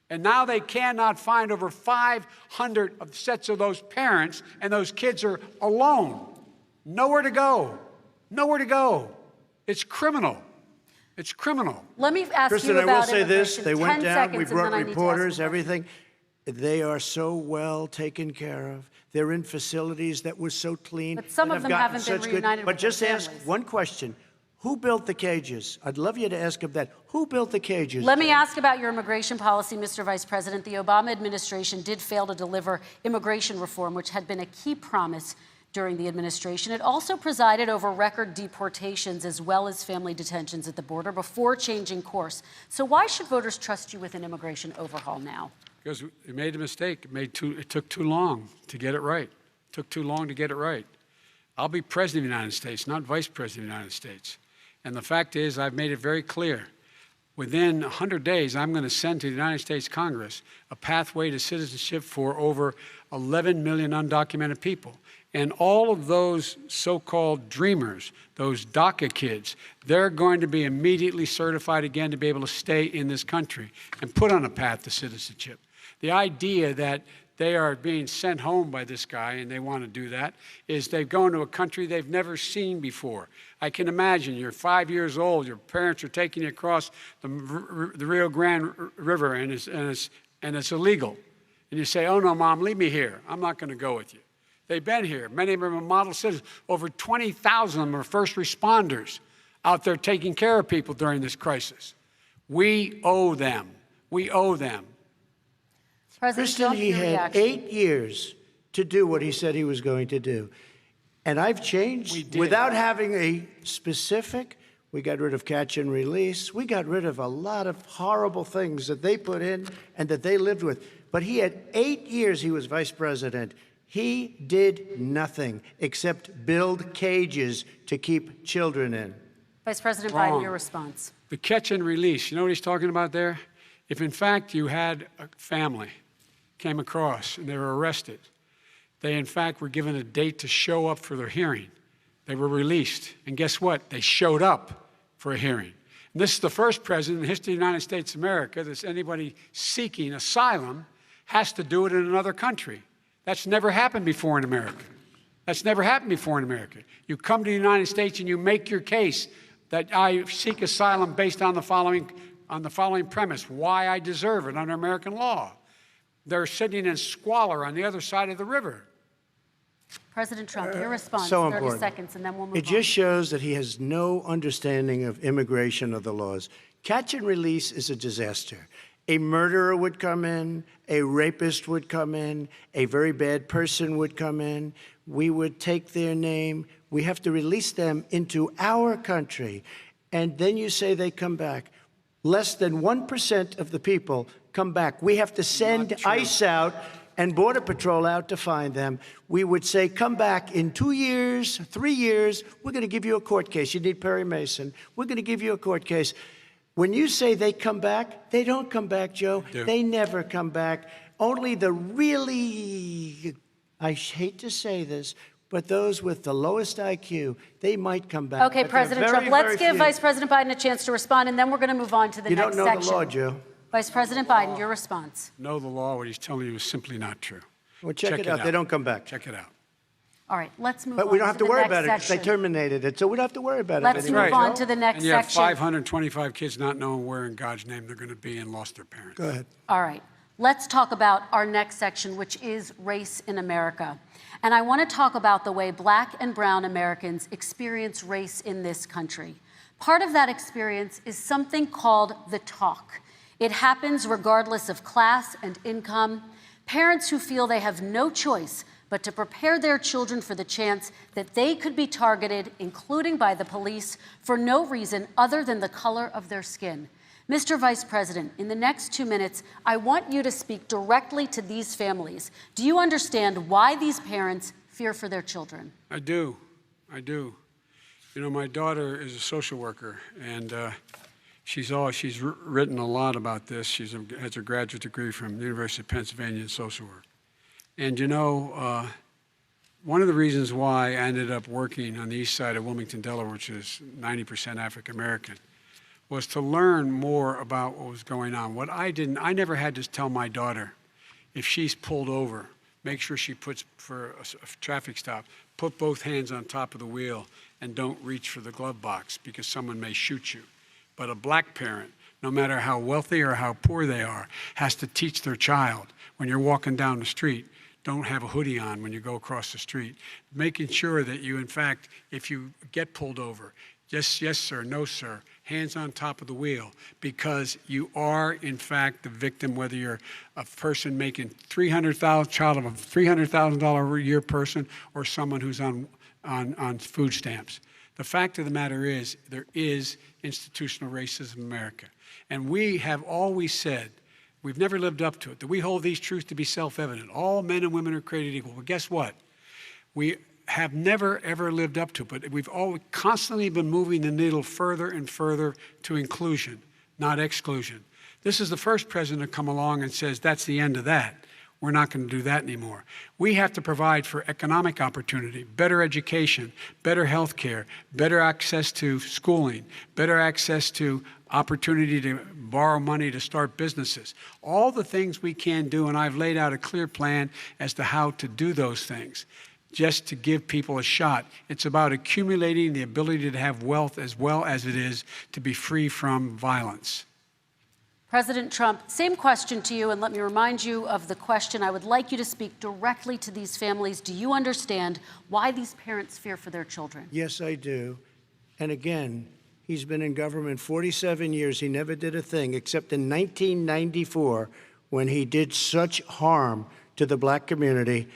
And now they cannot find over 500 of sets of those parents, and those kids are alone. Nowhere to go. Nowhere to go. It's criminal. It's criminal.
Let me ask
Kristen,
you
I
about
will say this.
immigration.
They went
10
down.
seconds,
We
and then
brought
I need to ask
reporters,
you.
everything. They are so well taken care of. They're in facilities that were so clean.
But some
that
of
have
them
gotten
haven't been
such good-
reunited
But
with their
just ask
families.
one question. Who built the cages? I'd love you to ask them that. Who built the cages?
Let me
Joe?
ask about your immigration policy, Mr. Vice President. The Obama administration did fail to deliver immigration reform, which had been a key promise during the administration. It also presided over record deportations as well as family detentions at the border before changing course. So why should voters trust you with an immigration overhaul now?
Because it made a mistake. It took too long to get it right. It took too long to get it right. I'll be president of the United States, not vice president of the United States. And the fact is, I've made it very clear. Within 100 days, I'm going to send to the United States Congress a pathway to citizenship for over 11 million undocumented people. And all of those so-called dreamers, those DACA kids, they're going to be immediately certified again to be able to stay in this country and put on a path to citizenship. The idea that they are being sent home by this guy, and they want to do that, is they've gone to a country they've never seen before. I can imagine you're 5 years old, your parents are taking you across the Rio Grande River, and it's illegal. And you say, oh, no, Mom, leave me here. I'm not going to go with you. They've been here. Many of them are model citizens. Over 20,000 of them are first responders out there taking care of people during this crisis. We owe them. We owe them.
President
Kristen,
Trump,
he
your
had
reaction.
8 years to do what he said he was going to do. And I've
We
changed
did.
without having a specific. We got rid of catch and release. We got rid of a lot of horrible things that they put in and that they lived with. But he had 8 years he was vice president. He did nothing except build cages to keep children in.
Vice President
Wrong.
Biden, your response.
The catch and release, you know what he's talking about there? If in fact you had a family came across and they were arrested, they in fact were given a date to show up for their hearing. They were released. And guess what? They showed up for a hearing. And this is the first president in the history of the United States of America that anybody seeking asylum has to do it in another country. That's never happened before in America. That's never happened before in America. You come to the United States and you make your case that I seek asylum based on the following premise, why I deserve it under American law. They're sitting in squalor on the other side of the river.
President Trump, your response,
So
30
important.
seconds, and then we'll move
It just shows that he has no understanding of immigration or the laws. Catch and release is a disaster. A murderer would come in, a rapist would come in, a very bad person would come in. We would take their name. We have to release them into our country. And then you say they come back. Less than 1% of the people come back. We have to send ICE out and Border Patrol out to find them, we would say, come back in 2 years, 3 years, we're going to give you a court case. You need Perry Mason. We're going to give you a court case. When you say they come back, they don't come back, Joe. They never come back. Only the really, I hate to say this, but those with the lowest IQ, they might come back.
Okay, President Trump, let's give Vice President Biden a chance to respond, and then we're going to move on to the next section.
You don't know the law, Joe.
Vice President Biden, your response.
Know the law, what he's telling you is simply not true.
Well, check it out. They don't come back.
Check it out.
All right, let's move on.
But we don't have to worry about it because
section.
they terminated it, so we don't have to worry about it
Let's
anymore.
move on to the next
And you have
section.
525 kids not knowing where in God's name they're going to be and lost their parents.
Go ahead.
All right, let's talk about our next section, which is race in America. And I want to talk about the way Black and brown Americans experience race in this country. Part of that experience is something called the talk. It happens regardless of class and income. Parents who feel they have no choice but to prepare their children for the chance that they could be targeted, including by the police, for no reason other than the color of their skin. Mr. Vice President, in the next 2 minutes, I want you to speak directly to these families. Do you understand why these parents fear for their children?
I do. I do. You know, my daughter is a social worker, and she's written a lot about this. She has a graduate degree from the University of Pennsylvania in social work. And you know, one of the reasons why I ended up working on the east side of Wilmington, Delaware, which is 90% African American, was to learn more about what was going on. I never had to tell my daughter, if she's pulled over, make sure she puts, for a traffic stop, put both hands on top of the wheel and don't reach for the glove box because someone may shoot you. But a black parent, no matter how wealthy or how poor they are, has to teach their child, when you're walking down the street, don't have a hoodie on when you go across the street. Making sure that you, in fact, if you get pulled over, just yes, sir, no, sir, hands on top of the wheel, because you are, in fact, the victim, whether you're a person making child of a $300,000 a year person or someone who's on food stamps. The fact of the matter is, there is institutional racism in America. And we have always said, we've never lived up to it, that we hold these truths to be self-evident. All men and women are created equal. Well, guess what? We have never, ever lived up to it, but we've always constantly been moving the needle further and further to inclusion, not exclusion. This is the first president to come along and says, that's the end of that. We're not going to do that anymore. We have to provide for economic opportunity, better education, better health care, better access to schooling, better access to opportunity to borrow money to start businesses. All the things we can do, and I've laid out a clear plan as to how to do those things, just to give people a shot. It's about accumulating the ability to have wealth as well as it is to be free from violence.
President Trump, same question to you, and let me remind you of the question. I would like you to speak directly to these families. Do you understand why these parents fear for their children?
Yes, I do. And again, he's been in government 47 years. He never did a thing except in 1994 when he did such harm to the black community.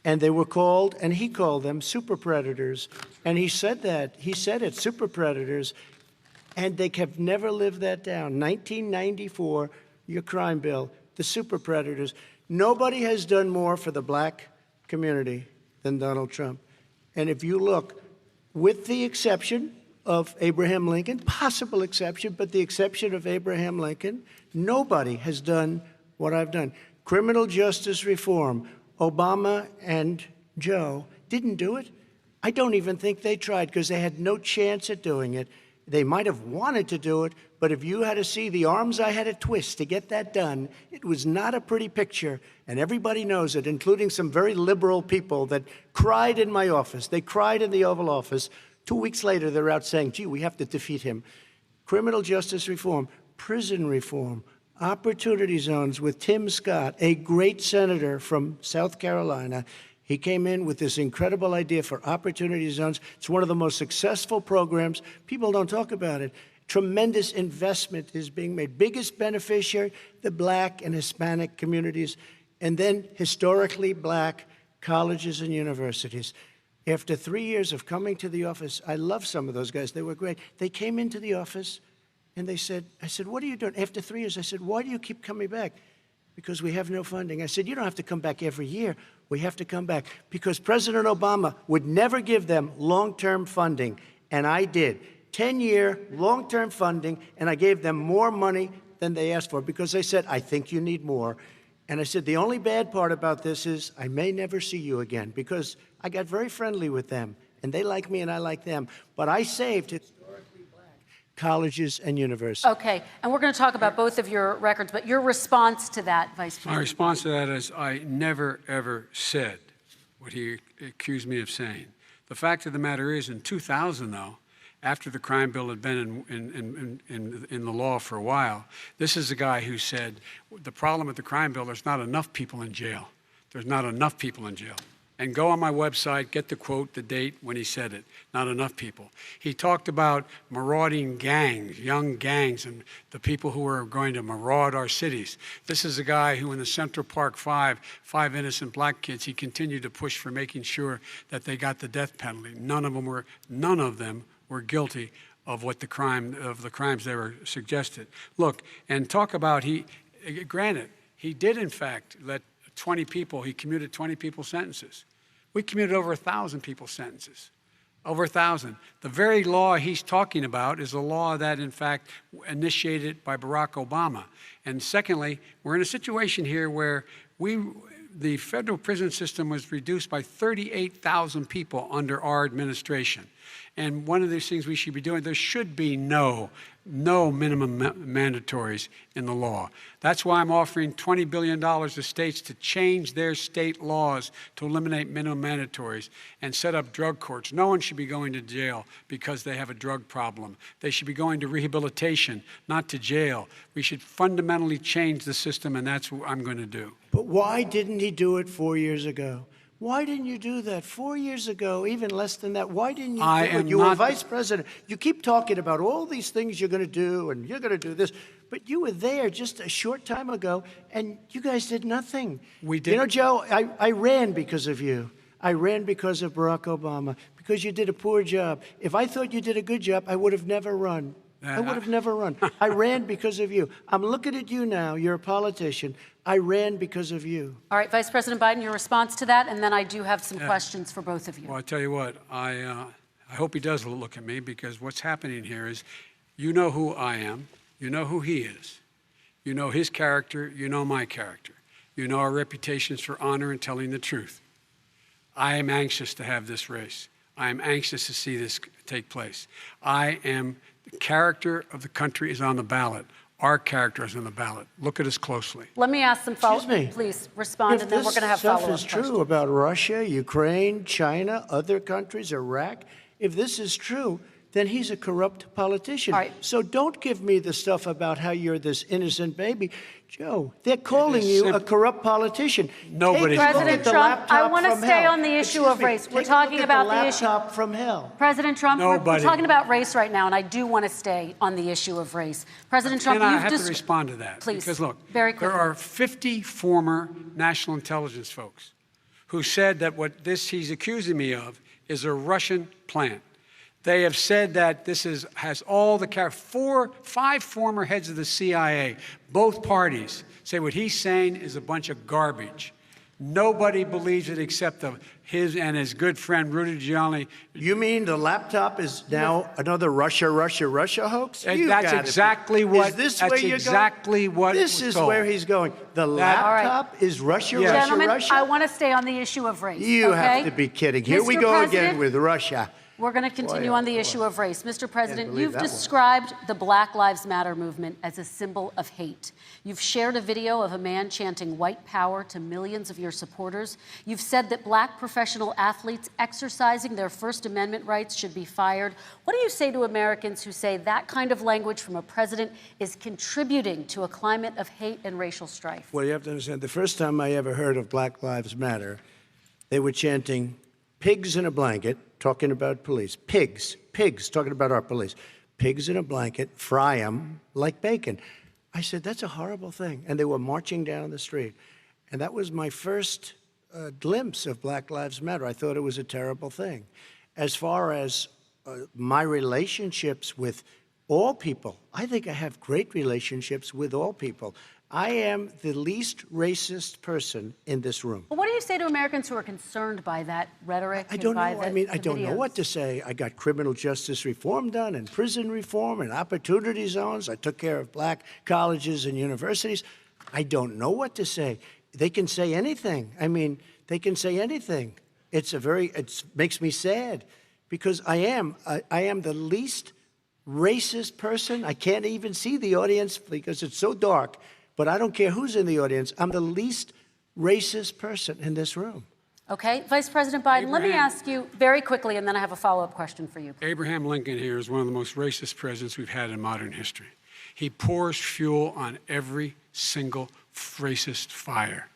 And they were called, and he called them super predators. And he said that. He said it, super predators. And they have never lived that down. 1994, your crime bill, the super predators. Nobody has done more for the black community than Donald Trump. And if you look, with the exception of Abraham Lincoln, possible exception, but the exception of Abraham Lincoln, nobody has done what I've done. Criminal justice reform, Obama and Joe didn't do it. I don't even think they tried because they had no chance at doing it. They might have wanted to do it, but if you had to see the arms I had to twist to get that done, it was not a pretty picture, and everybody knows it, including some very liberal people that cried in my office. They cried in the Oval Office. 2 weeks later, they're out saying, gee, we have to defeat him. Criminal justice reform, prison reform, opportunity zones with Tim Scott, a great senator from South Carolina. He came in with this incredible idea for opportunity zones. It's one of the most successful programs. People don't talk about it. Tremendous investment is being made. Biggest beneficiary, the black and Hispanic communities, and then historically black colleges and universities. After 3 years of coming to the office, I love some of those guys. They were great. They came into the office and they said, I said, what are you doing? After 3 years, I said, why do you keep coming back? Because we have no funding. I said, you don't have to come back every year. We have to come back because President Obama would never give them long-term funding, and I did. 10-year long-term funding, and I gave them more money than they asked for because they said, I think you need more. And I said, the only bad part about this is I may never see you again because I got very friendly with them, and they like me and I like them. But I saved historically black colleges and universities.
Okay, and we're going to talk about both of your records, but your response to that, Vice President?
My response to that is I never, ever said what he accused me of saying. The fact of the matter is, in 2000, though, after the crime bill had been in the law for a while, this is a guy who said, the problem with the crime bill, there's not enough people in jail. There's not enough people in jail. And go on my website, get the quote, the date when he said it. Not enough people. He talked about marauding gangs, young gangs, and the people who are going to maraud our cities. This is a guy who in the Central Park five innocent black kids, he continued to push for making sure that they got the death penalty. None of them were guilty of the crimes they were suggested. Look, and talk about granted, he did in fact let 20 people, he commuted 20 people's sentences. We commuted over 1,000 people's sentences. Over 1,000. The very law he's talking about is a law that, in fact, initiated by Barack Obama. And secondly, we're in a situation here where the federal prison system was reduced by 38,000 people under our administration. And one of these things we should be doing, there should be no minimum mandatories in the law. That's why I'm offering $20 billion to states to change their state laws to eliminate minimum mandatories and set up drug courts. No one should be going to jail because they have a drug problem. They should be going to rehabilitation, not to jail. We should fundamentally change the system, and that's what I'm going to do.
But why didn't he do it 4 years ago? Why didn't you do that 4 years ago, even less than that? Why didn't you do it? You were vice president. You keep talking about all these things you're going to do, and you're going to do this. But you were there just a short time ago, and you guys did nothing.
We did.
You know, Joe, I ran because of you. I ran because of Barack Obama, because you did a poor job. If I thought you did a good job, I would have never run. I would have never run. I ran because of you. I'm looking at you now. You're a politician. I ran because of you.
All right, Vice President Biden, your response to that, and then I do have some questions for both of you.
Well, I tell you what, I hope he does look at me, because what's happening here is, you know who I am, you know who he is, you know his character, you know my character, you know our reputations for honor and telling the truth. I am anxious to have this race. I am anxious to see this take place. The character of the country is on the ballot. Our character is on the ballot. Look at us closely.
Let me ask some follow-up. Please respond, and then we're going to have follow-up
questions. If this stuff is true about Russia, Ukraine, China, other countries, Iraq, if this is true, then he's a corrupt politician.
All right.
So don't give me the stuff about how you're this innocent baby. Joe, they're calling you a corrupt politician.
Nobody.
President Trump, I want to stay on the issue of race. We're talking about the issue.
Laptop from hell.
President Trump, we're talking about race right now, and I do want to stay on the issue of race. President Trump,
I have to respond to that.
Please,
because look,
very quickly.
There are 50 former national intelligence folks who said that what he's accusing me of is a Russian plant. They have said that this has all the five former heads of the CIA, both parties, say what he's saying is a bunch of garbage. Nobody believes it except his and his good friend Rudy Giuliani.
You mean the laptop is now another Russia hoax?
That's exactly what.
Is this where you're going? This is where he's going. The laptop is Russia.
Gentlemen, I want to stay on the issue of race.
You have to be kidding. Here we go again with Russia.
We're going to continue on the issue of race. Mr. President, you've described the Black Lives Matter movement as a symbol of hate. You've shared a video of a man chanting white power to millions of your supporters. You've said that black professional athletes exercising their First Amendment rights should be fired. What do you say to Americans who say that kind of language from a president is contributing to a climate of hate and racial strife?
Well, you have to understand, the first time I ever heard of Black Lives Matter, they were chanting pigs in a blanket, talking about police. Pigs, talking about our police. Pigs in a blanket, fry them like bacon. I said, that's a horrible thing. And they were marching down the street. And that was my first glimpse of Black Lives Matter. I thought it was a terrible thing. As far as my relationships with all people, I think I have great relationships with all people. I am the least racist person in this room.
Well, what do you say to Americans who are concerned by that rhetoric?
I don't know. I mean, I don't know what
videos?
to say. I got criminal justice reform done and prison reform and opportunity zones. I took care of black colleges and universities. I don't know what to say. They can say anything. I mean, they can say anything. It makes me sad because I am the least racist person. I can't even see the audience because it's so dark, but I don't care who's in the audience. I'm the least racist person in this room.
Okay, Vice President Biden, let me ask you very quickly, and then I have a follow-up question for you.
Abraham Lincoln here is one of the most racist presidents we've had in modern history. He pours fuel on every single racist fire.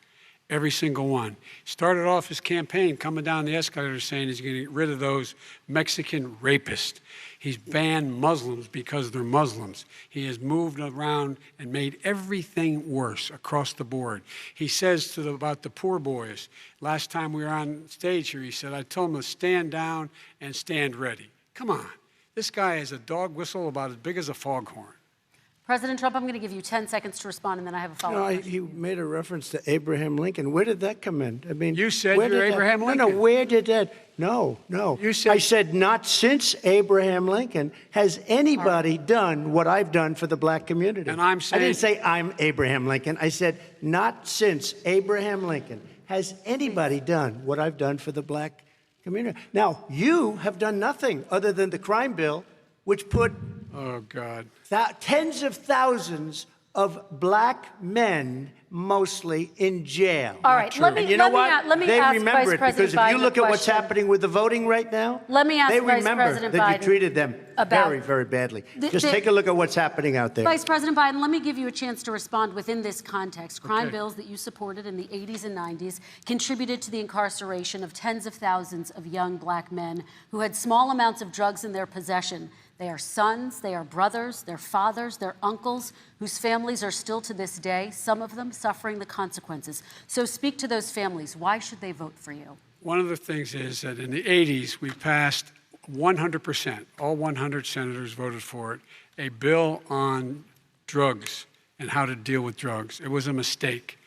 Every single one. Started off his campaign coming down the escalator saying he's going to get rid of those Mexican rapists. He's banned Muslims because they're Muslims. He has moved around and made everything worse across the board. He says about the poor boys, last time we were on stage here, he said, I told them to stand down and stand ready. Come on. This guy has a dog whistle about as big as a foghorn.
President Trump, I'm going to give you 10 seconds to respond, and then I have a follow-up question.
He made a reference to Abraham Lincoln. Where did that come in? I mean,
You said
where
you're
did that-
Abraham Lincoln.
No, where did that? No.
You said-
I said not since Abraham Lincoln has anybody done what I've done for the black community.
And I'm
I
saying-
didn't say I'm Abraham Lincoln. I said not since Abraham Lincoln has anybody done what I've done for the black community. Now, you have done nothing other than the crime bill, which put
Oh, God.
tens of thousands of black men, mostly, in jail.
All right, let me-
And you know
let me
what?
a- let me
they
ask
remember
Vice
it
President
because if you
Biden
look
a
at what's
question.
happening with the voting right now,
Let me ask
they
Vice
remember
President
that
Biden
you treated them
about-
very, very badly.
The-
Just
the-
take a look at what's happening out there.
Vice President Biden, let me give you a chance to respond within this context. Crime
Okay.
bills that you supported in the 80s and 90s contributed to the incarceration of tens of thousands of young black men who had small amounts of drugs in their possession. They are sons, they are brothers, they're fathers, they're uncles, whose families are still to this day, some of them suffering the consequences. So speak to those families. Why should they vote for you?
One of the things is that in the 80s, we passed 100%, all 100 senators voted for it, a bill on drugs and how to deal with drugs. It was a mistake.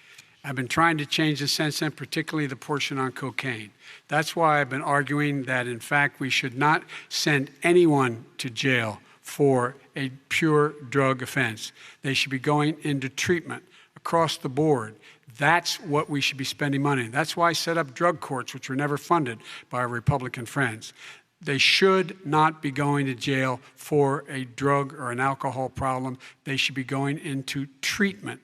I've been trying to change it since then, particularly the portion on cocaine. That's why I've been arguing that, in fact, we should not send anyone to jail for a pure drug offense. They should be going into treatment across the board. That's what we should be spending money on. That's why I set up drug courts, which were never funded by our Republican friends. They should not be going to jail for a drug or an alcohol problem. They should be going into treatment.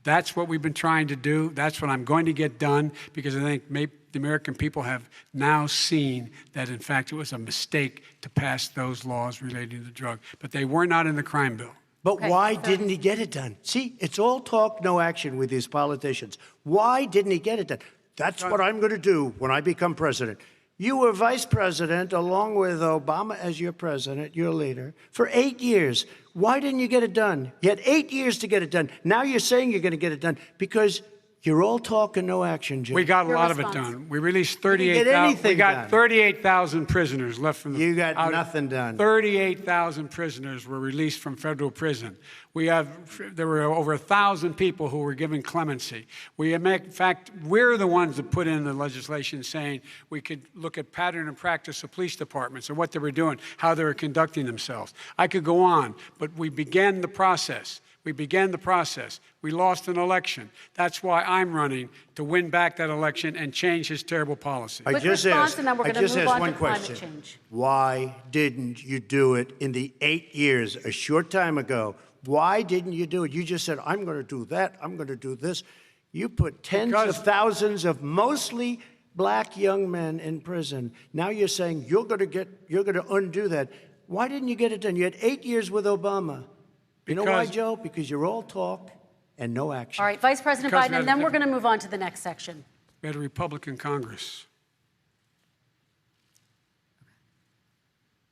That's what we've been trying to do. That's what I'm going to get done because I think maybe the American people have now seen that, in fact, it was a mistake to pass those laws relating to drug. But they were not in the crime bill.
But
Okay,
why
so-
didn't he get it done? See, it's all talk, no action with these politicians. Why didn't he get it done? That's what I'm going to do when I become president. You were vice president along with Obama as your president, your leader, for 8 years. Why didn't you get it done? You had 8 years to get it done. Now you're saying you're going to get it done because you're all talk and no action, Jim.
We got a
Your
lot of it
response.
done. We released
didn't get
38,000.
anything
We got
done.
38,000 prisoners left from the.
You got nothing done.
38,000 prisoners were released from federal prison. There were over 1,000 people who were given clemency. In fact, we're the ones that put in the legislation saying we could look at pattern and practice of police departments and what they were doing, how they were conducting themselves. I could go on, but we began the process. We lost an election. That's why I'm running to win back that election and change his terrible policy.
I
Quick
just
response,
asked,
and then we're
I
gonna
just
move
asked
on to
one
climate
question.
change.
Why didn't you do it in the 8 years, a short time ago? Why didn't you do it? You just said, I'm going to do that, I'm going to do this. You put tens
Because-
of thousands of mostly black young men in prison. Now you're saying you're going to undo that. Why didn't you get it done? You had 8 years with Obama. You know why,
Because-
Joe? Because you're all talk and no action.
All right, Vice President
Because
Biden, and then we're going to move on to the next section.
We had a Republican Congress.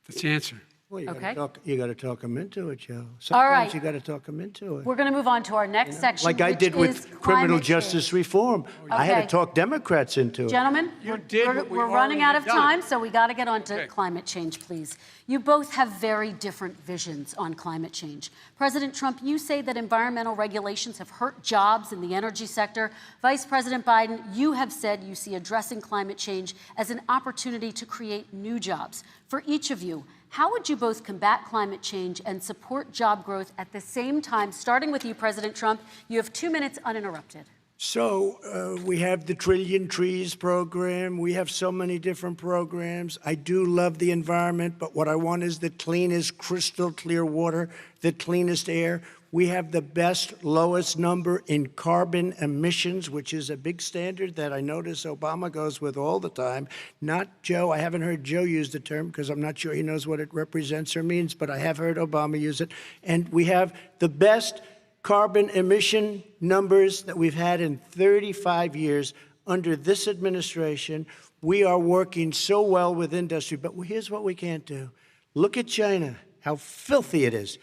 That's the answer.
Well,
Okay.
you got to talk them into it, Joe.
All
Sometimes
right.
you got to talk them into it.
We're going to move on to our next section,
Like I
which
did
is
with criminal
climate
justice
change.
reform. I had
Okay.
to talk Democrats into it.
Gentlemen,
You
we're,
did
we're-
what we
we're running out
already
of
done.
time, so we got to get on to
Okay.
climate change, please. You both have very different visions on climate change. President Trump, you say that environmental regulations have hurt jobs in the energy sector. Vice President Biden, you have said you see addressing climate change as an opportunity to create new jobs. For each of you, how would you both combat climate change and support job growth at the same time? Starting with you, President Trump, you have 2 minutes uninterrupted.
So we have the Trillion Trees program. We have so many different programs. I do love the environment, but what I want is the cleanest, crystal clear water, the cleanest air. We have the best, lowest number in carbon emissions, which is a big standard that I notice Obama goes with all the time. Not Joe. I haven't heard Joe use the term because I'm not sure he knows what it represents or means, but I have heard Obama use it. And we have the best carbon emission numbers that we've had in 35 years under this administration. We are working so well with industry, but here's what we can't do. Look at China, how filthy it is.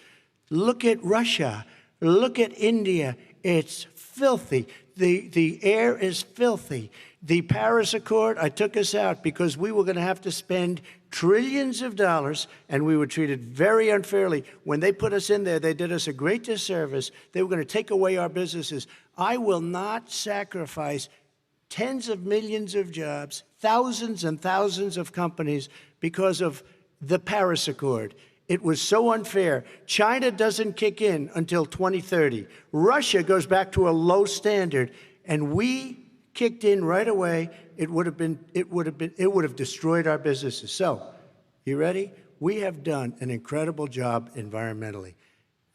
Look at Russia. Look at India. It's filthy. The air is filthy. The Paris Accord, I took us out because we were going to have to spend trillions of dollars, and we were treated very unfairly. When they put us in there, they did us a great disservice. They were going to take away our businesses. I will not sacrifice tens of millions of jobs, thousands and thousands of companies because of the Paris Accord. It was so unfair. China doesn't kick in until 2030. Russia goes back to a low standard, and we kicked in right away. It would have destroyed our businesses. So, you ready? We have done an incredible job environmentally.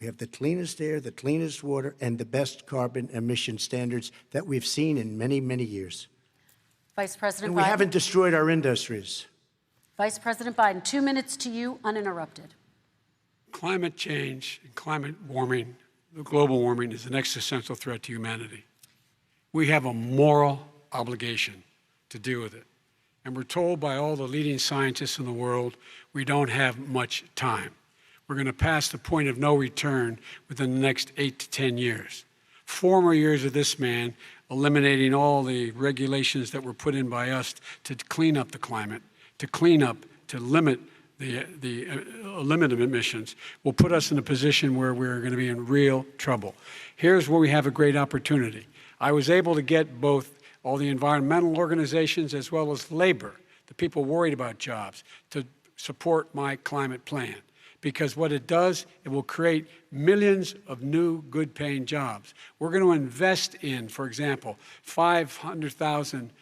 We have the cleanest air, the cleanest water, and the best carbon emission standards that we've seen in many, many years.
Vice President
And we
Biden.
haven't destroyed our industries.
Vice President Biden, 2 minutes to you, uninterrupted.
Climate change and climate warming, the global warming, is an existential threat to humanity. We have a moral obligation to deal with it. And we're told by all the leading scientists in the world we don't have much time. We're going to pass the point of no return within the next 8 to 10 years. 4 more years of this man eliminating all the regulations that were put in by us to clean up the climate, to limit the limit of emissions will put us in a position where we're going to be in real trouble. Here's where we have a great opportunity. I was able to get both all the environmental organizations as well as labor, the people worried about jobs, to support my climate plan. Because what it does, it will create millions of new good-paying jobs. We're going to invest in, for example, 50,000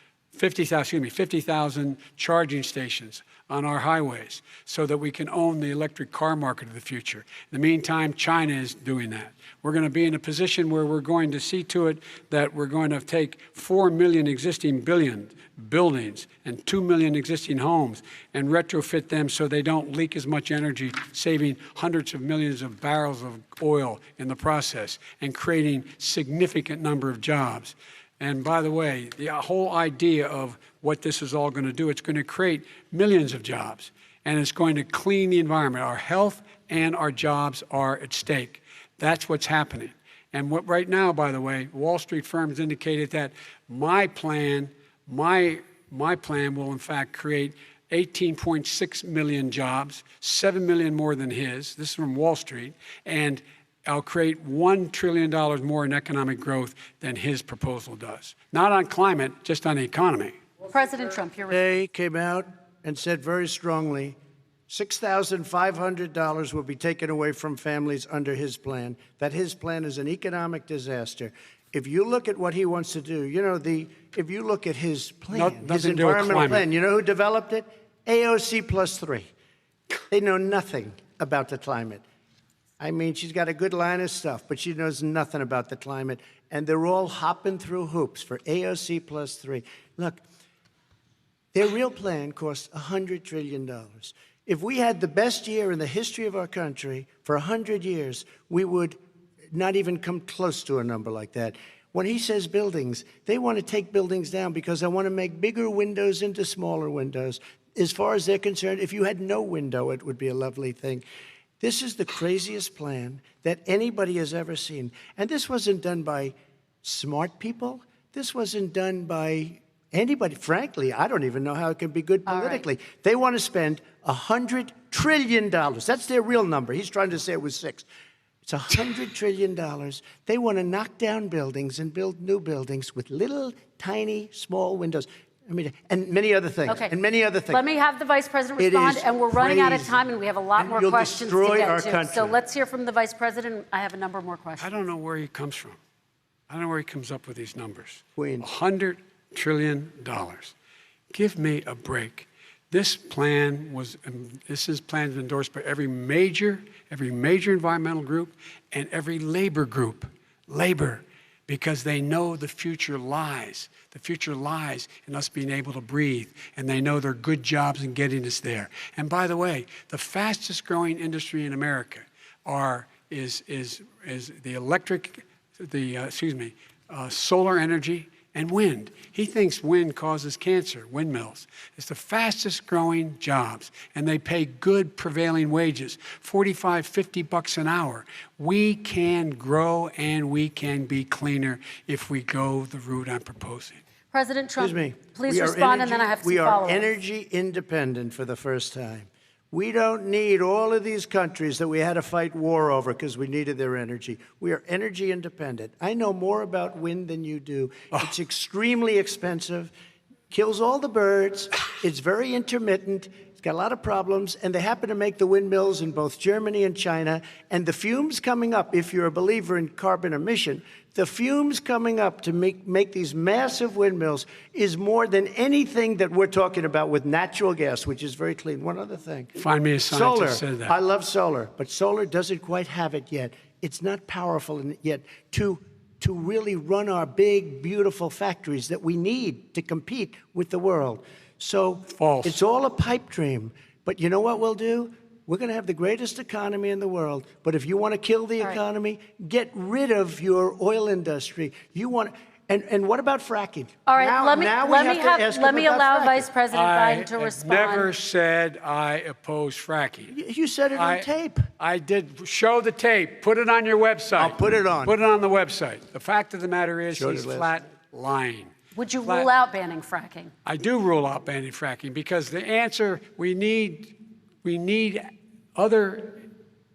charging stations on our highways so that we can own the electric car market of the future. In the meantime, China is doing that. We're going to be in a position where we're going to see to it that we're going to take 4 million existing buildings and 2 million existing homes and retrofit them so they don't leak as much energy, saving hundreds of millions of barrels of oil in the process and creating significant number of jobs. And by the way, the whole idea of what this is all going to do, it's going to create millions of jobs, and it's going to clean the environment. Our health and our jobs are at stake. That's what's happening. And what right now, by the way, Wall Street firms indicated that my plan will in fact create 18.6 million jobs, 7 million more than his. This is from Wall Street. And I'll create $1 trillion more in economic growth than his proposal does. Not on climate, just on the economy.
President Trump, you're
They came out and said very strongly, $6,500 will be taken away from families under his plan, that his plan is an economic disaster. If you look at what he wants to do, if you look at his plan, his environmental plan, you know who developed it? AOC +3. They know nothing about the climate. I mean, she's got a good line of stuff, but she knows nothing about the climate. And they're all hopping through hoops for AOC +3. Look, their real plan cost $100 trillion. If we had the best year in the history of our country for 100 years, we would not even come close to a number like that. When he says buildings, they want to take buildings down because they want to make bigger windows into smaller windows. as far as they're concerned, if you had no window, it would be a lovely thing. This is the craziest plan that anybody has ever seen. And this wasn't done by smart people. This wasn't done by anybody. Frankly, I don't even know how it can be good politically. Right. They want to spend $100 trillion. That's their real number. He's trying to say it was 6. It's $100 trillion. They want to knock down buildings and build new buildings with little, tiny, small windows. I mean, and many other things. Okay. And many other things.
Let me have the Vice President respond, and we're running out of time, and we have a lot more questions to get to.
Country.
So let's hear from the Vice President. I have a number more questions.
I don't know where he comes from. I don't know where he comes up with these numbers.
Queens.
$100 trillion. Give me a break. This plan was, plan endorsed by every major environmental group and every labor group. Labor, because they know the future lies. The future lies in us being able to breathe, and they know there are good jobs in getting us there. And by the way, the fastest growing industry in America is solar energy and wind. He thinks wind causes cancer, windmills. It's the fastest growing jobs, and they pay good prevailing wages, $45, $50 an hour. We can grow and we can be cleaner if we go the route I'm proposing.
President Trump, please respond, and then I have some follow-ups.
We are energy independent for the first time. We don't need all of these countries that we had to fight war over because we needed their energy. We are energy independent. I know more about wind than you do. It's extremely expensive, kills all the birds, it's very intermittent, it's got a lot of problems, and they happen to make the windmills in both Germany and China. And the fumes coming up, if you're a believer in carbon emission, the fumes coming up to make these massive windmills is more than anything that we're talking about with natural gas, which is very clean. One other thing.
Find me a scientist who said that.
I love solar, but solar doesn't quite have it yet. It's not powerful yet to really run our big, beautiful factories that we need to compete with the world. So
false.
It's all a pipe dream. But you know what we'll do? We're going to have the greatest economy in the world. But if you want to kill the economy, get rid of your oil industry. You want, and what about fracking?
All right, let me allow Vice President Biden to respond.
I never said I oppose fracking.
You said it on tape.
I did. Show the tape. Put it on your website.
I'll put it on.
Put it on the website. The fact of the matter is he's flat lying.
Would you rule out banning fracking?
I do rule out banning fracking because the answer, we need other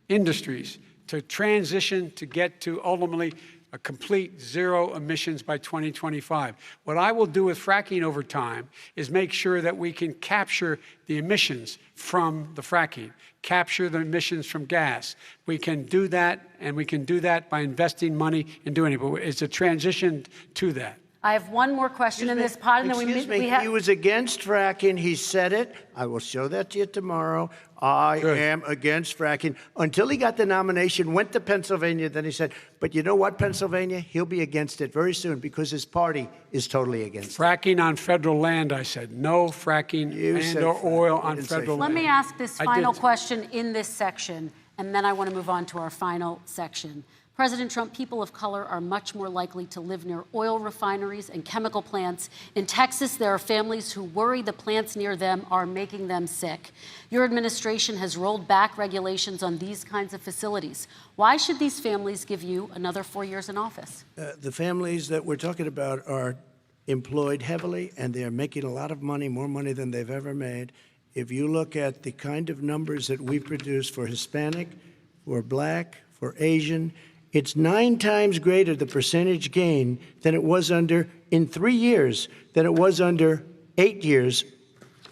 industries to transition to get to ultimately a complete zero emissions by 2025. What I will do with fracking over time is make sure that we can capture the emissions from the fracking, capture the emissions from gas. We can do that, and we can do that by investing money in doing it, but it's a transition to that.
I have one more question in this pod, and then we have...
He was against fracking. He said it. I will show that to you tomorrow. I am against fracking. Until he got the nomination, went to Pennsylvania, then he said, but you know what, Pennsylvania? He'll be against it very soon because his party is totally against it.
Fracking on federal land, I said. No fracking or oil on federal land.
Let me ask this final question in this section, and then I want to move on to our final section. President Trump, people of color are much more likely to live near oil refineries and chemical plants. In Texas, there are families who worry the plants near them are making them sick. Your administration has rolled back regulations on these kinds of facilities. Why should these families give you another 4 years in office?
The families that we're talking about are employed heavily, and they're making a lot of money, more money than they've ever made. If you look at the kind of numbers that we produce for Hispanic, for Black, for Asian, it's 9 times greater, the percentage gain, than it was in 3 years, than it was under 8 years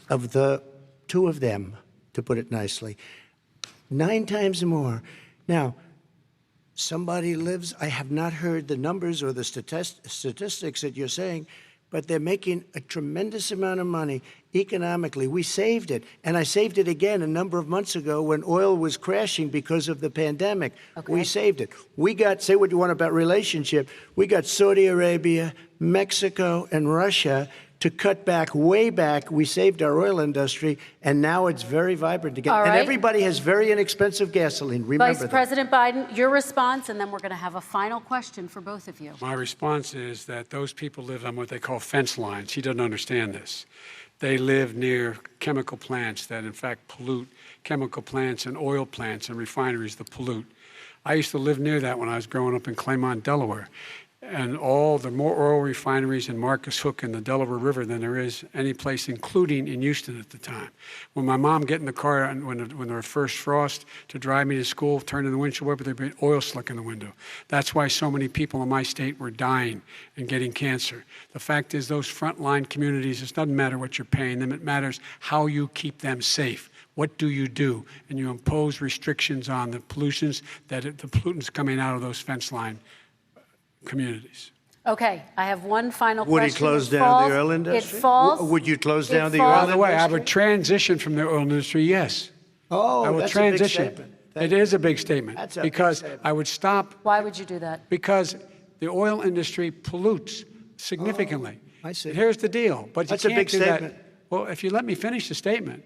of the 2 of them, to put it nicely. 9 times more. Now, somebody lives, I have not heard the numbers or the statistics that you're saying, but they're making a tremendous amount of money economically. We saved it, and I saved it again a number of months ago when oil was crashing because of the pandemic. We saved it. We got, say what you want about relationship, we got Saudi Arabia, Mexico, and Russia to cut back, way back. We saved our oil industry, and now it's very vibrant again. And everybody has very inexpensive gasoline. Remember
Vice President Biden, your response, and then we're going to have a final question for both of you.
My response is that those people live on what they call fence lines. He doesn't understand this. They live near chemical plants that, in fact, pollute, chemical plants and oil plants and refineries that pollute. I used to live near that when I was growing up in Claymont, Delaware. And there are more oil refineries in Marcus Hook and the Delaware River than there is any place, including in Houston at the time. When my mom get in the car and when there was first frost to drive me to school, turn in the windshield wiper, there'd be oil slick in the window. That's why so many people in my state were dying and getting cancer. The fact is, those frontline communities, it doesn't matter what you're paying them, it matters how you keep them safe. What do? And you impose restrictions on the pollutants coming out of those fence line communities.
Okay, I have one final
Would
question.
he close down the oil industry?
It falls.
Would you close down the
falls-
oil
By
industry?
the way, I would transition from the oil industry, yes.
Oh,
I would
that's
transition.
a big statement.
It is a big statement.
That's a big
because
statement.
I would stop
Why would you do that?
because the oil industry pollutes significantly.
I see.
Here's the deal. But
That's
you
a
can't
big
do that.
statement.
Well, if you let me finish the statement,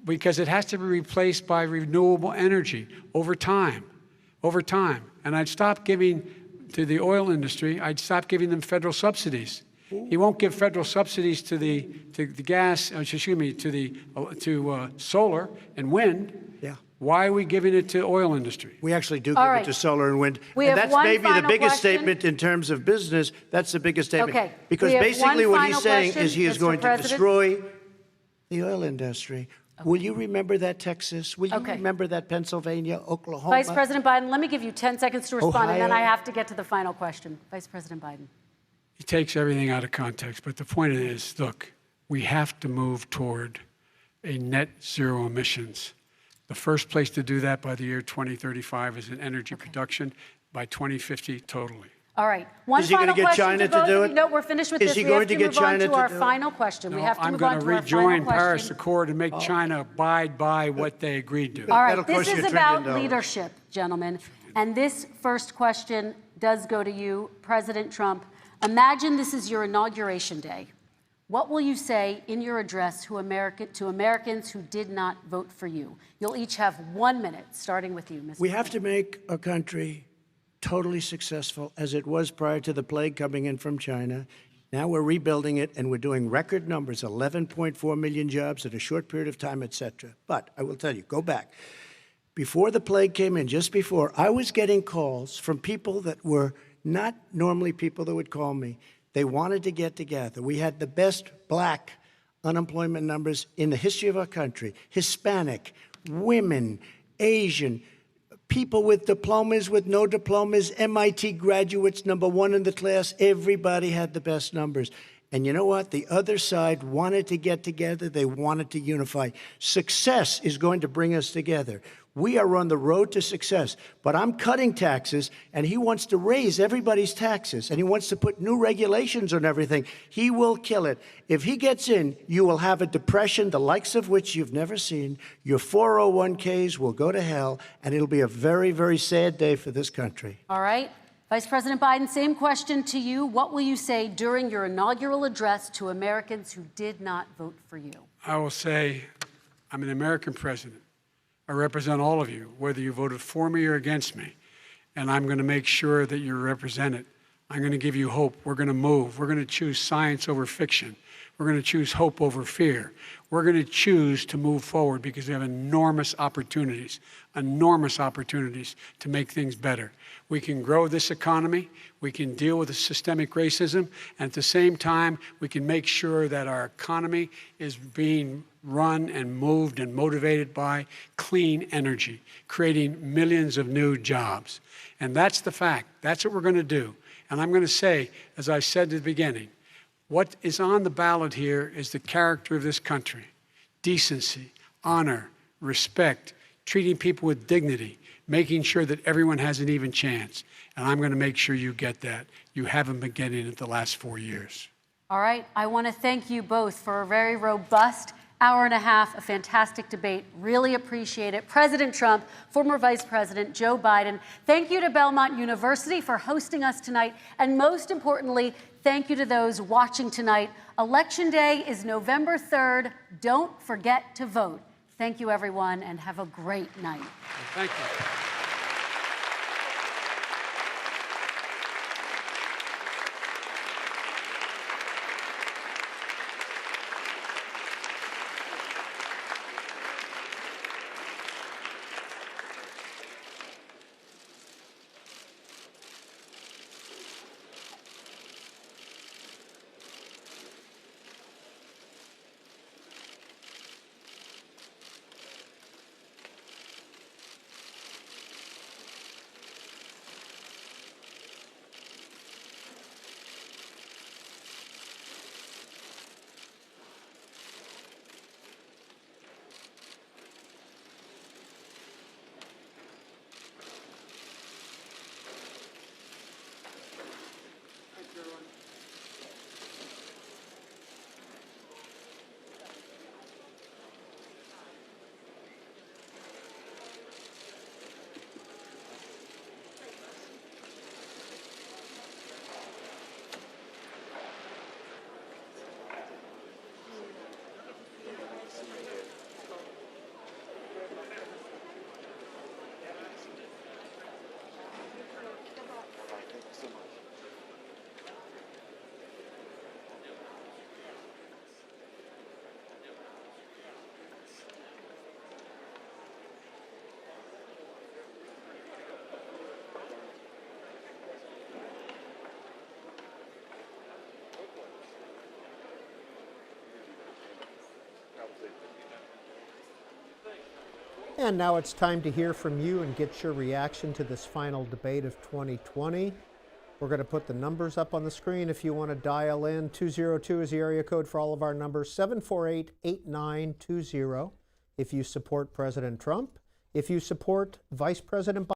because it has to be replaced by renewable energy over time. And I'd stop giving to the oil industry, I'd stop giving them federal subsidies. He won't give federal subsidies to the solar and wind.
Yeah.
Why are we giving it to oil industry?
We actually do
All
give
right.
it to solar and wind.
We
And
have
that's
one
maybe the
final
biggest
question.
statement in terms of business. That's the biggest statement.
Okay.
Because
We have
basically
one
what he's
final
saying
question,
is he is
Mr.
going to
President.
destroy the oil industry. Will you remember that, Texas? Will you
Okay.
remember that, Pennsylvania, Oklahoma?
Vice President Biden, let me give you 10 seconds to respond, and then
Ohio.
I have to get to the final question. Vice President Biden.
He takes everything out of context. But the point is, look, we have to move toward a net zero emissions. The first place to do that by the year 2035 is in energy production, by 2050 totally.
All right. One
Is he gonna
final
get
question
China to
both
do
of you.
it?
No, we're finished with
Is
this.
he
We
going
have
to
to
get
move on
China
to
to
our
do it?
final question. We
No,
have to
I'm
move
going
on
to
to our
rejoin
final
Paris
question.
Accord and make China abide by what they agreed to.
All right,
That'll
this
cost you
is
$1
about
trillion.
leadership, gentlemen. And this first question does go to you, President Trump. Imagine this is your inauguration day. What will you say in your address to Americans who did not vote for you? You'll each have 1 minute, starting with you, Mr.
We have to make our country totally successful as it was prior to the plague coming in from China. Now we're rebuilding it, and we're doing record numbers, 11.4 million jobs in a short period of time, et cetera. But I will tell you, go back. Before the plague came in, just before, I was getting calls from people that were not normally people that would call me. They wanted to get together. We had the best black unemployment numbers in the history of our country. Hispanic, women, Asian, people with diplomas, with no diplomas, MIT graduates, #1 in the class. Everybody had the best numbers. And you know what? The other side wanted to get together. They wanted to unify. Success is going to bring us together. We are on the road to success. But I'm cutting taxes, and he wants to raise everybody's taxes, and he wants to put new regulations on everything. He will kill it. If he gets in, you will have a depression, the likes of which you've never seen. Your 401ks will go to hell, and it'll be a very, very sad day for this country.
All right. Vice President Biden, same question to you. What will you say during your inaugural address to Americans who did not vote for you?
I will say, I'm an American president. I represent all of you, whether you voted for me or against me. And I'm going to make sure that you're represented. I'm going to give you hope. We're going to move. We're going to choose science over fiction. We're going to choose hope over fear. We're going to choose to move forward because we have enormous opportunities to make things better. We can grow this economy. We can deal with the systemic racism. And at the same time, we can make sure that our economy is being run and moved and motivated by clean energy, creating millions of new jobs. And that's the fact. That's what we're going to do. And I'm going to say, as I said at the beginning, what is on the ballot here is the character of this country: decency, honor, respect, treating people with dignity, making sure that everyone has an even chance. And I'm going to make sure you get that. You haven't been getting it the last 4 years.
All right. I want to thank you both for a very robust hour and a half, a fantastic debate. Really appreciate it. President Trump, former Vice President Joe Biden, thank you to Belmont University for hosting us tonight. And most importantly, thank you to those watching tonight. Election Day is November 3rd. Don't forget to vote. Thank you, everyone, and have a great night.
Thank you.
And now it's time to hear from you and get your reaction to this final debate of 2020. We're going to put the numbers up on the screen if you want to dial in. 202 is the area code for all of our numbers, 748-8920 if you support President Trump. If you support Vice President Biden,